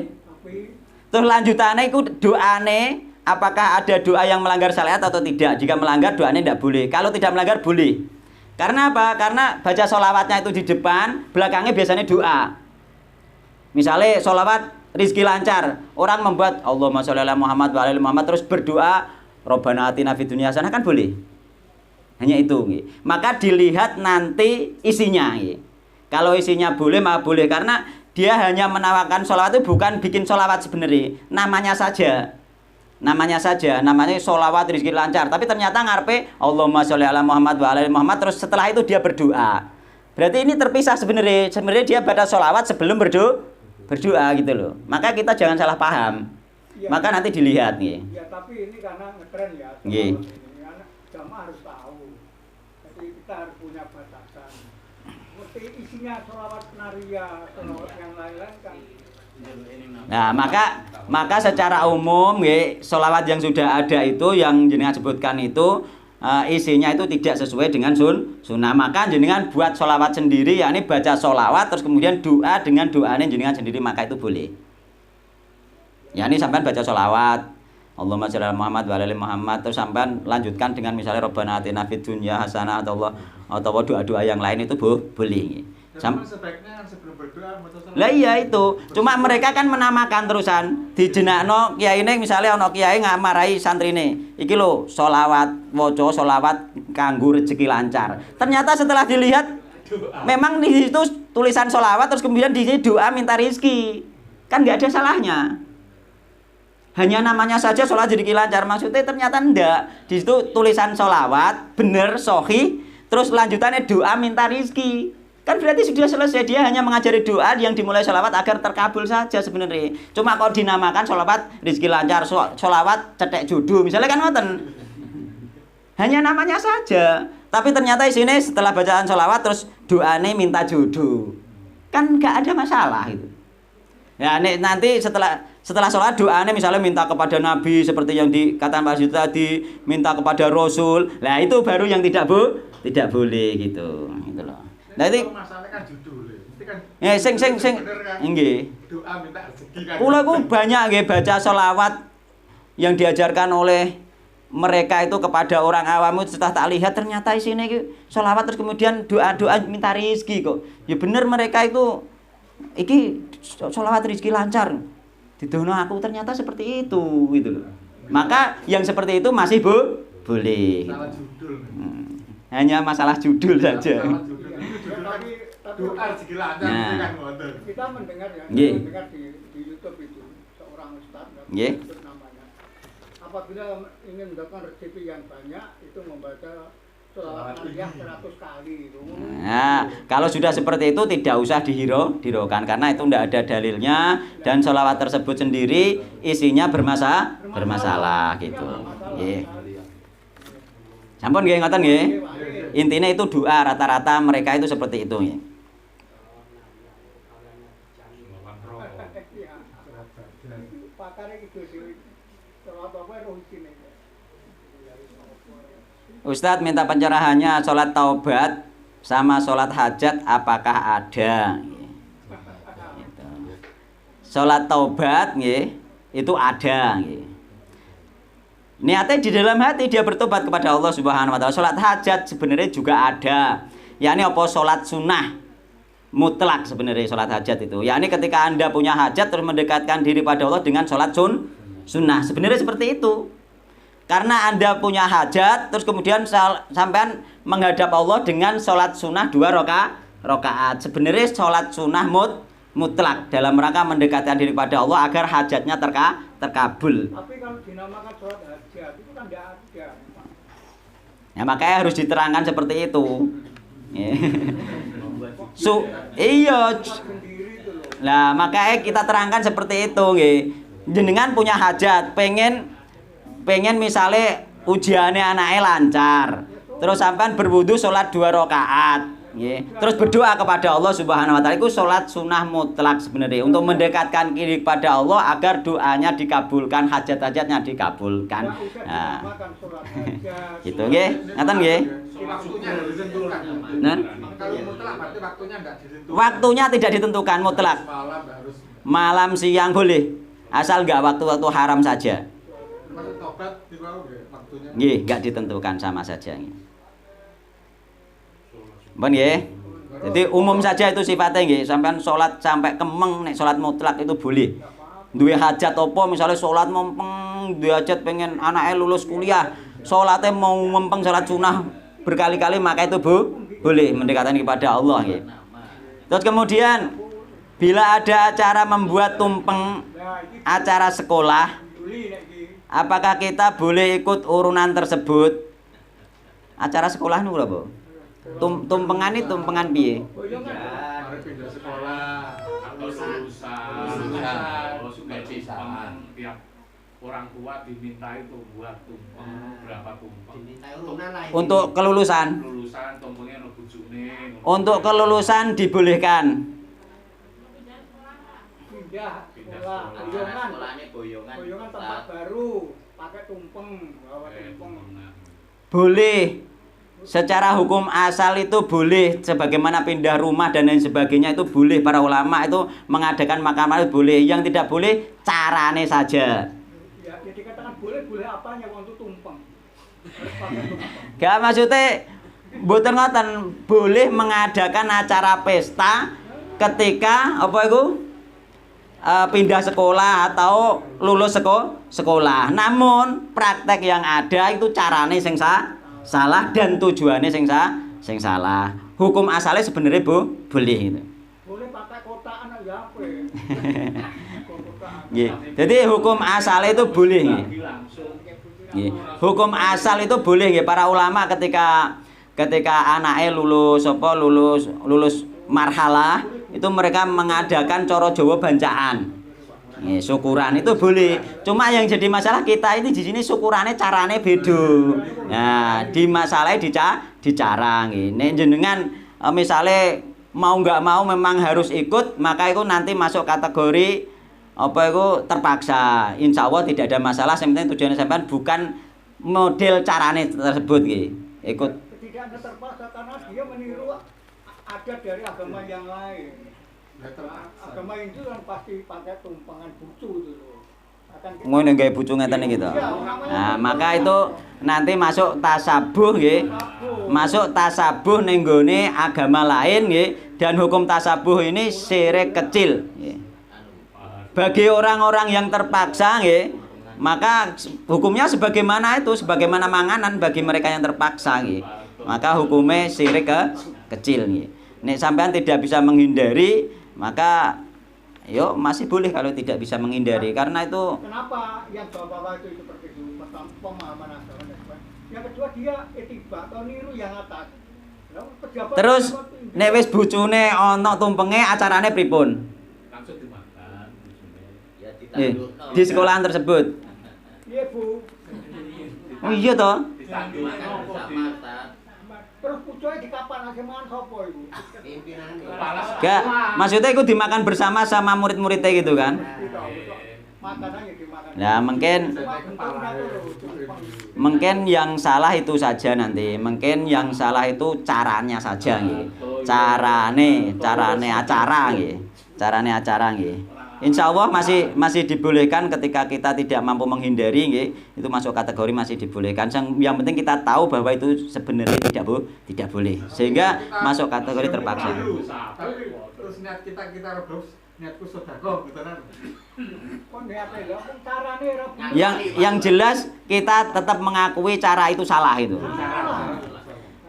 Terus lanjutannya itu doane, apakah ada doa yang melanggar syariat atau tidak? Jika melanggar doanya tidak boleh. Kalau tidak melanggar boleh. Karena apa? Karena baca sholawatnya itu di depan, belakangnya biasanya doa. Misalnya sholawat rizki lancar, orang membuat Allahumma sholli ala Muhammad wa ala ali Muhammad terus berdoa Rabbana atina fid dunya hasanah, kan boleh. Hanya itu. Maka dilihat nanti isinya. Kalau isinya boleh, maka boleh. Karena dia hanya menawarkan sholawat itu bukan bikin sholawat sebenarnya. Namanya saja. Namanya sholawat rizki lancar. Tapi ternyata ngarepe Allahumma sholli ala Muhammad wa ala ali Muhammad. Terus setelah itu dia berdoa. Berarti ini terpisah sebenarnya. Sebenarnya dia baca sholawat sebelum berdoa gitu loh. Maka kita jangan salah paham. Ya. Maka nanti dilihat nih. Ya tapi ini karena ngetren ya. Nggih. Jamaah harus tahu. Jadi kita harus punya batasan. Mesti isinya sholawat naria, sholawat yang lain-lain kan. Nah, maka secara umum sholawat yang sudah ada itu yang jenengan sebutkan itu isinya itu tidak sesuai dengan sunnah. Maka jenengan buat sholawat sendiri, yakni baca sholawat terus kemudian doa dengan doanya jenengan sendiri, maka itu boleh. Yakni sampean baca sholawat Allahumma sholli ala Muhammad wa ala ali Muhammad terus sampean lanjutkan dengan misalnya Rabbana atina fid dunya hasanah atau doa-doa yang lain itu boleh. Sebaiknya sebelum berdoa lah iya itu. Cuma mereka kan menamakan terusan di jenakno kiai ini, misalnya ono kiai ngamarai santrine iki lho sholawat waca sholawat kanggo rezeki lancar. Ternyata setelah dilihat memang di situ tulisan sholawat terus kemudian di sini doa minta rezeki. Kan nggak ada salahnya. Hanya namanya saja sholat rezeki lancar, maksudnya ternyata enggak. Di situ tulisan sholawat bener sahih terus lanjutannya doa minta rezeki. Kan berarti sudah selesai, dia hanya mengajari doa yang dimulai sholawat agar terkabul saja sebenarnya. Cuma kalau dinamakan sholawat rezeki lancar, sholawat cetek jodoh, misalnya kan ngoten. Hanya namanya saja. Tapi ternyata di sini setelah bacaan sholawat terus doanya minta jodoh. Kan nggak ada masalah itu. Ya nanti setelah sholat doanya misalnya minta kepada Nabi seperti yang dikatakan Pak Yusuf tadi, minta kepada Rasul. Nah itu baru yang tidak boleh gitu loh. Nah itu masalahnya kan judul. Itu kan sing nggih. Doa minta rezeki kan. Kula ku banyak nggih baca sholawat yang diajarkan oleh mereka itu kepada orang awam, setelah tak lihat ternyata isinya sholawat terus kemudian doa-doa minta rezeki kok. Ya bener mereka itu iki sholawat rezeki lancar. Didono aku ternyata seperti itu gitu loh. Maka yang seperti itu masih boleh. Salah judul. Hanya masalah judul saja. Doa rezeki lancar kan ngoten. Kita mendengar ya, Nggih. mendengar di YouTube itu seorang ustaz Nggih. namanya. Apabila ingin mendapatkan rezeki yang banyak itu membaca sholawat nariyah 100 kali itu. Nah, kalau sudah seperti itu tidak usah dihiraukan karena itu tidak ada dalilnya dan sholawat tersebut sendiri isinya bermasalah gitu. Nggih. Sampun nggih ngoten nggih. Intinya itu doa, rata-rata mereka itu seperti itu nggih. Ustadz minta pencerahannya sholat taubat sama sholat hajat apakah ada? Gitu. Sholat taubat itu ada. Niatnya di dalam hati dia bertobat kepada Allah Subhanahu wa taala. Sholat hajat sebenarnya juga ada. Yakni apa sholat sunnah mutlak sebenarnya sholat hajat itu. Yakni ketika Anda punya hajat terus mendekatkan diri pada Allah dengan sholat sunnah. Sebenarnya seperti itu. Karena Anda punya hajat terus kemudian sampean menghadap Allah dengan sholat sunnah 2 rakaat. Sebenarnya sholat sunnah mutlak dalam rangka mendekatkan diri pada Allah agar hajatnya terkabul. Tapi kalau dinamakan sholat hajat itu kan tidak ada. Ya makanya harus diterangkan seperti itu. Iya. Lah makanya kita terangkan seperti itu nggih. Jenengan punya hajat, pengen misalnya ujiannya anaknya lancar. Terus sampean berwudu sholat 2 rakaat. Terus berdoa kepada Allah Subhanahu wa taala. Itu sholat sunnah mutlak sebenarnya untuk mendekatkan diri kepada Allah agar doanya dikabulkan, hajat-hajatnya dikabulkan. Nah. Gitu nggih. Ngaten nggih. waktunya nggak ditentukan. Nah, Kalau mutlak berarti waktunya nggak ditentukan. waktunya tidak ditentukan mutlak. Malam harus. Malam siang boleh, asal nggak waktu-waktu haram saja. Maksud tobat di bawah waktunya. Nggih, nggak ditentukan sama saja. Bon nggih. Jadi umum saja itu sifatnya nggih. Sampean sholat sampai kemeng nek sholat mutlak itu boleh. Duwe hajat apa misalnya sholat mempeng, duwe hajat pengen anaknya lulus kuliah, sholatnya mau mempeng sholat sunnah berkali-kali maka itu boleh mendekatkan kepada Allah nggih. Terus kemudian bila ada acara membuat tumpeng acara sekolah, apakah kita boleh ikut urunan tersebut? Acara sekolah niku lho, Bu. Tumpengan itu tumpengan piye? Mari pindah sekolah atau lulusan terus tumpeng tiap orang tua diminta itu buat tumpeng berapa tumpeng Dimintai urunan lah ini. Untuk kelulusan. lulusan tumpengnya no bujune Untuk kelulusan dibolehkan. Pindah Pindah sekolah, sekolah. boyongan, Sekolahnya boyongan. boyongan tempat baru, pakai tumpeng, bawa tumpeng. Boleh. Secara hukum asal itu boleh, sebagaimana pindah rumah dan lain sebagainya itu boleh. Para ulama itu mengadakan makam itu boleh. Yang tidak boleh carane saja. Ya, jadi katakan boleh apanya untuk tumpeng. Harus pakai tumpeng. Gak maksudnya mboten ngoten, boleh mengadakan acara pesta ketika apa itu pindah sekolah atau lulus sekolah. Namun praktek yang ada itu carane sing salah dan tujuannya sing salah. Hukum asalnya sebenarnya boleh itu. Boleh pakai kotaan aja apa? Nggih. Jadi hukum asal itu boleh nggih. Nggih. Hukum asal itu boleh nggih para ulama ketika anake lulus marhalah itu mereka mengadakan coro Jawa bancaan. Nggih, syukuran itu boleh. Cuma yang jadi masalah kita ini di sini syukurannya carane beda. Nah, di masalahnya dicarang nggih. Nek jenengan misale mau nggak mau memang harus ikut, maka itu nanti masuk kategori apa itu terpaksa. Insya Allah tidak ada masalah. Yang penting tujuannya sampean bukan model carane tersebut nggih. Ikut. Tidak ada terpaksa karena dia meniru adat dari agama yang lain. Agama Hindu kan pasti pakai tumpangan bucu itu loh. Ngono gawe bucu ngeten iki to. Nah, maka itu nanti masuk tasabuh nggih. Masuk tasabuh ning gone agama lain nggih, dan hukum tasabuh ini syirik kecil nggih. Bagi orang-orang yang terpaksa nggih, maka hukumnya sebagaimana sebagaimana manganan bagi mereka yang terpaksa nggih. Maka hukumnya syirik kecil nggih. Nek sampean tidak bisa menghindari, maka yo masih boleh kalau tidak bisa menghindari karena itu. Kenapa yang bapak-bapak itu seperti itu? Pertama pemahaman agama dan sebagainya. Yang kedua dia etiba atau niru yang atas. Terus nek wis bojone ana tumpenge acarane pripun? langsung dimakan bujune. Ya Di sekolahan tersebut. Iya Bu. Oh iya toh? Ditandu Makan bersama, Ustaz. Terus pucuknya di kapan aja mangan sopo ibu? Pimpinannya. kepala Gak, maksudnya itu dimakan bersama sama murid-muridnya gitu kan? Makanannya dimakan. Nah, mungkin yang salah itu saja nanti. Mungkin yang salah itu caranya saja gitu. Carane acara gitu. Carane acara gitu. Insya Allah masih dibolehkan ketika kita tidak mampu menghindari gitu. Itu masuk kategori masih dibolehkan. Yang penting kita tahu bahwa itu sebenarnya tidak boleh. Sehingga masuk kategori terpaksa. Tapi terus niat kita rebus niatku sedekah gitu kan. Kok niatnya lho, carane rebus. Yang jelas kita tetap mengakui cara itu salah itu.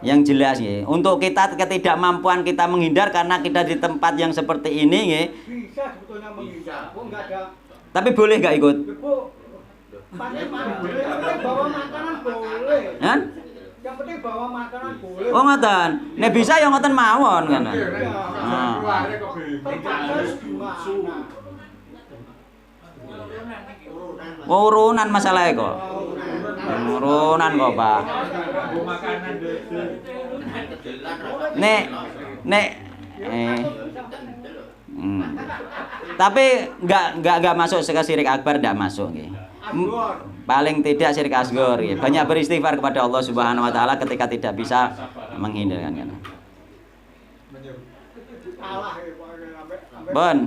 Yang jelas ya. Untuk kita ketidakmampuan kita menghindar karena kita di tempat yang seperti ini ya. Bisa sebetulnya menghindar. Oh enggak ada. Tapi boleh nggak ikut? Bu, pakai boleh. Yang penting bawa makanan boleh. Kan? Yang penting bawa makanan boleh. Oh ngoten. Nek bisa ya ngoten mawon kan. Keluarnya kok Terpaksa harus gimana? Urunan masalahnya kok. Urunan kok, Pak. makanan Nek tapi nggak masuk ke syirik akbar, nggak masuk nggih. Paling tidak syirik asghar nggih. Banyak beristighfar kepada Allah Subhanahu wa taala ketika tidak bisa menghindarkan kan. Kalah ya Pak. Bon.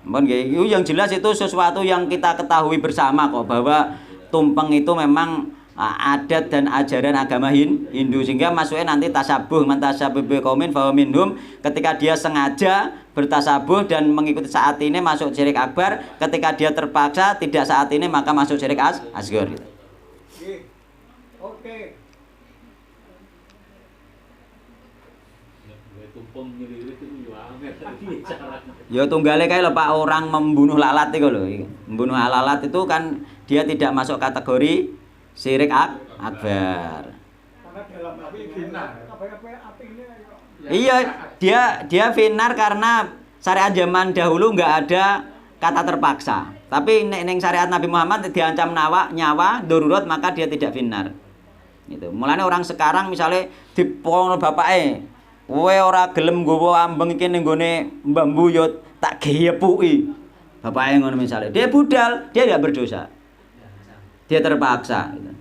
Bon nggih, itu yang jelas itu sesuatu yang kita ketahui bersama kok bahwa tumpeng itu memang adat dan ajaran agama Hindu, sehingga masuknya nanti tasabuh, man tasabuh bi qaumin fa minhum, ketika dia sengaja bertasabuh dan mengikuti saat ini masuk syirik akbar, ketika dia terpaksa tidak saat ini maka masuk syirik asghar gitu. Oke. Ya tunggale kae lho Pak, orang membunuh lalat itu lho. Membunuh lalat itu kan dia tidak masuk kategori syirik akbar. Karena dalam api finar. Api ini Iya, dia finar karena syariat zaman dahulu nggak ada kata terpaksa. Tapi neng syariat Nabi Muhammad diancam nyawa darurat maka dia tidak finar. Gitu. Mulane orang sekarang misalnya dipong bapake, kowe ora gelem nggawa ambeng iki ning gone bambu yo tak geyepuki. Bapake ngono misalnya. Dia budal, dia enggak berdosa. Dia terpaksa gitu.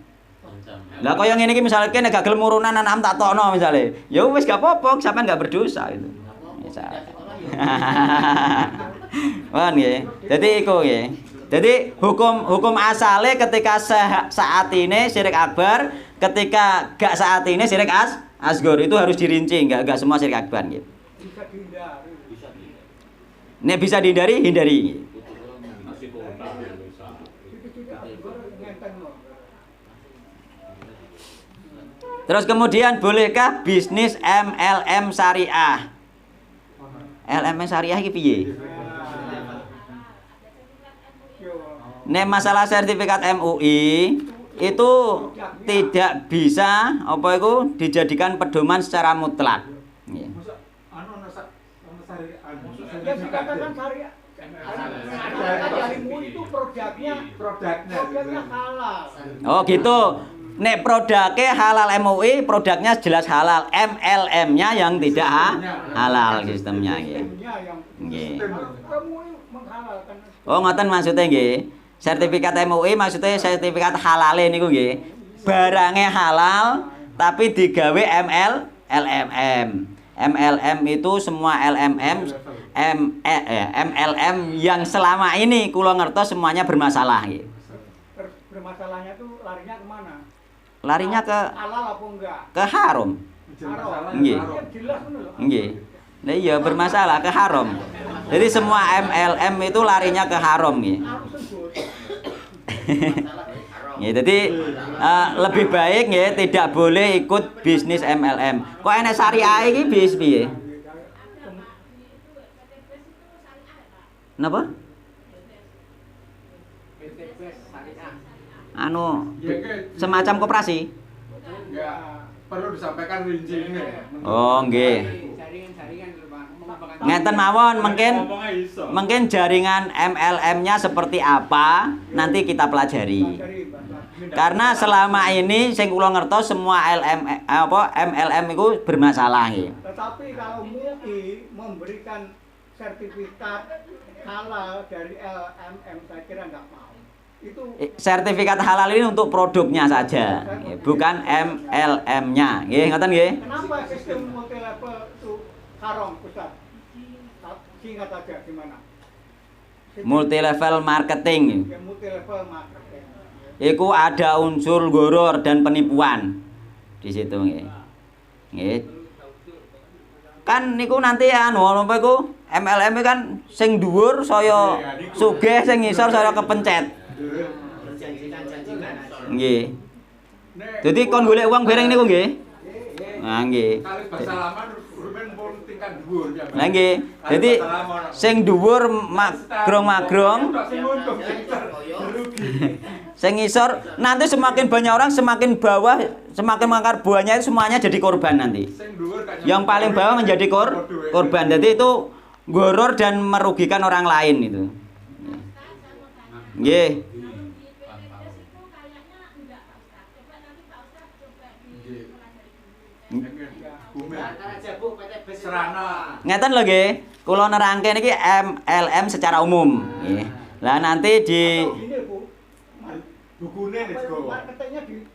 Lah kaya ngene iki misale kene gak gelem urunan anak tak tokno misale. Ya wis gak apa-apa, sampean gak berdosa gitu. Misal. Wan nggih. Dadi iku nggih. Dadi hukum asale ketika saat ini syirik akbar, ketika gak saat ini syirik asghar itu harus dirinci, enggak semua syirik akbar nggih. bisa dihindari. Nek bisa dihindari, hindari. Terus kemudian bolehkah bisnis MLM syariah? LM syariah iki piye? Nek masalah sertifikat MUI itu tidak bisa apa itu dijadikan pedoman secara mutlak. Nggih. Ya dikatakan syariah. MUI itu produknya halal. Oh gitu. Nek produknya halal MUI, produknya jelas halal. MLM-nya yang tidak halal sistemnya nggih. Nggih. MUI menghalalkan. Oh ngoten maksudnya nggih. Sertifikat MUI maksudnya sertifikat halal niku nggih. Barangnya halal tapi digawe LMM. MLM itu semua MLM yang selama ini kula ngertos semuanya bermasalah nggih. Bermasalahnya tuh larinya kemana? Larinya ke halal apa enggak? Ke haram. Nggih. Jelas bener. Nggih. Nah iya bermasalah ke haram. Jadi semua MLM itu larinya ke haram nggih. Ya, jadi lebih baik ya tidak boleh ikut bisnis MLM. Kok enek syariah iki bis piye? Napa? Anu semacam koperasi. Enggak perlu disampaikan rincinya. Oh, nggih. Ngeten mawon, mungkin jaringan MLM-nya seperti apa nanti kita pelajari. Karena selama ini sing kula ngertos semua MLM itu bermasalah nggih. Tetapi kalau MUI memberikan sertifikat halal dari LMM saya kira enggak mau. Itu sertifikat halal ini untuk produknya saja, bukan MLM-nya. Nggih, ngoten nggih. Kenapa sistem multi level itu haram, Ustaz? Singkat aja gimana? Multi level marketing. Multi level marketing. Iku ada unsur goror dan penipuan di situ nggih. Nggih. Kan niku nanti anu apa iku MLM kan sing dhuwur saya sugih, sing ngisor saya kepencet. Nggih. Jadi kon golek uang bareng niku nggih. Nah nggih. Kali basalaman rumen pun tingkat dhuwur ya. Lah nggih. Dadi sing dhuwur magrong-magrong sing ngisor nanti semakin banyak orang semakin bawah semakin mengakar buahnya itu semuanya jadi korban nanti. Yang paling bawah menjadi korban. Jadi itu goror dan merugikan orang lain itu. Nggih. Ngeten lho nggih, kula nerangke niki MLM secara umum nggih. Lah nanti di bukune nek go. Marketingnya di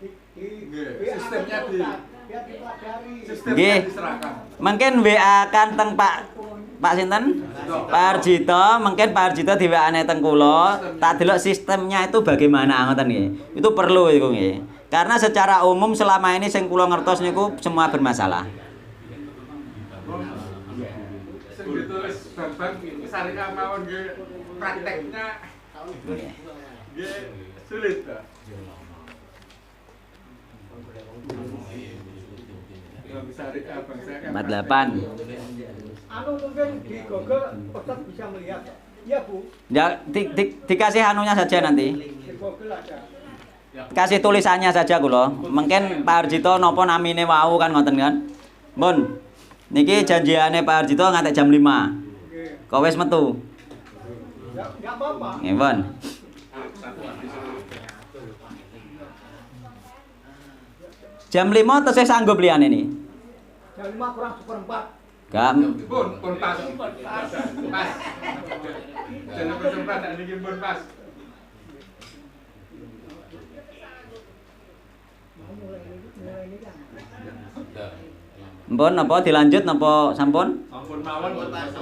sistemnya di Biar dipelajari. Sistemnya Nggih. diserahkan. Mungkin WA kan teng Pak sinten? Pak Arjito, mungkin Pak Arjito di WA-ne teng kula, tak delok sistemnya itu bagaimana ngoten nggih. Itu perlu iku nggih. Karena secara umum selama ini sing kula ngertos niku semua bermasalah. Sing ditulis bang-bang syariah mawon nggih prakteknya Nggih. nggih sulit ta. Syariah bangsa 48. Anu mungkin di Google Ustaz bisa melihat. Ya Bu, Ya, dikasih anunya saja nanti. di Google ada. Kasih tulisannya saja kula. Mungkin Pak Arjito napa namine wau kan ngoten kan. Mun. Niki janjiane Pak Arjito nganti jam 5. Nggih. Kok wis metu? Ya, enggak apa-apa. Nggih, Pun. Jam 5 tesih sanggup liyane nih. Jam 5 kurang 1/4. Gak pun pas. Pas. Jangan kesempatan niki pun pas. Mau mulai ini kan. Mpun napa dilanjut napa sampun? Ampun mawon.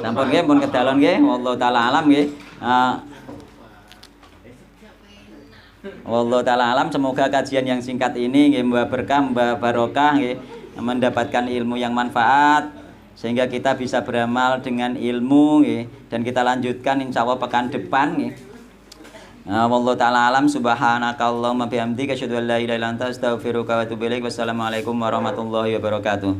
Sampun nggih, mpun kedalon nggih. Wallahu taala alam nggih. Wallahu taala alam, semoga kajian yang singkat ini nggih mbah berkah, mbah barokah nggih, mendapatkan ilmu yang manfaat sehingga kita bisa beramal dengan ilmu nggih, dan kita lanjutkan insyaallah pekan depan nggih. Wallahu taala alam, subhanakallahumma bihamdika asyhadu an la ilaha illa anta astaghfiruka wa atubu ilaik. Wassalamualaikum warahmatullahi wabarakatuh.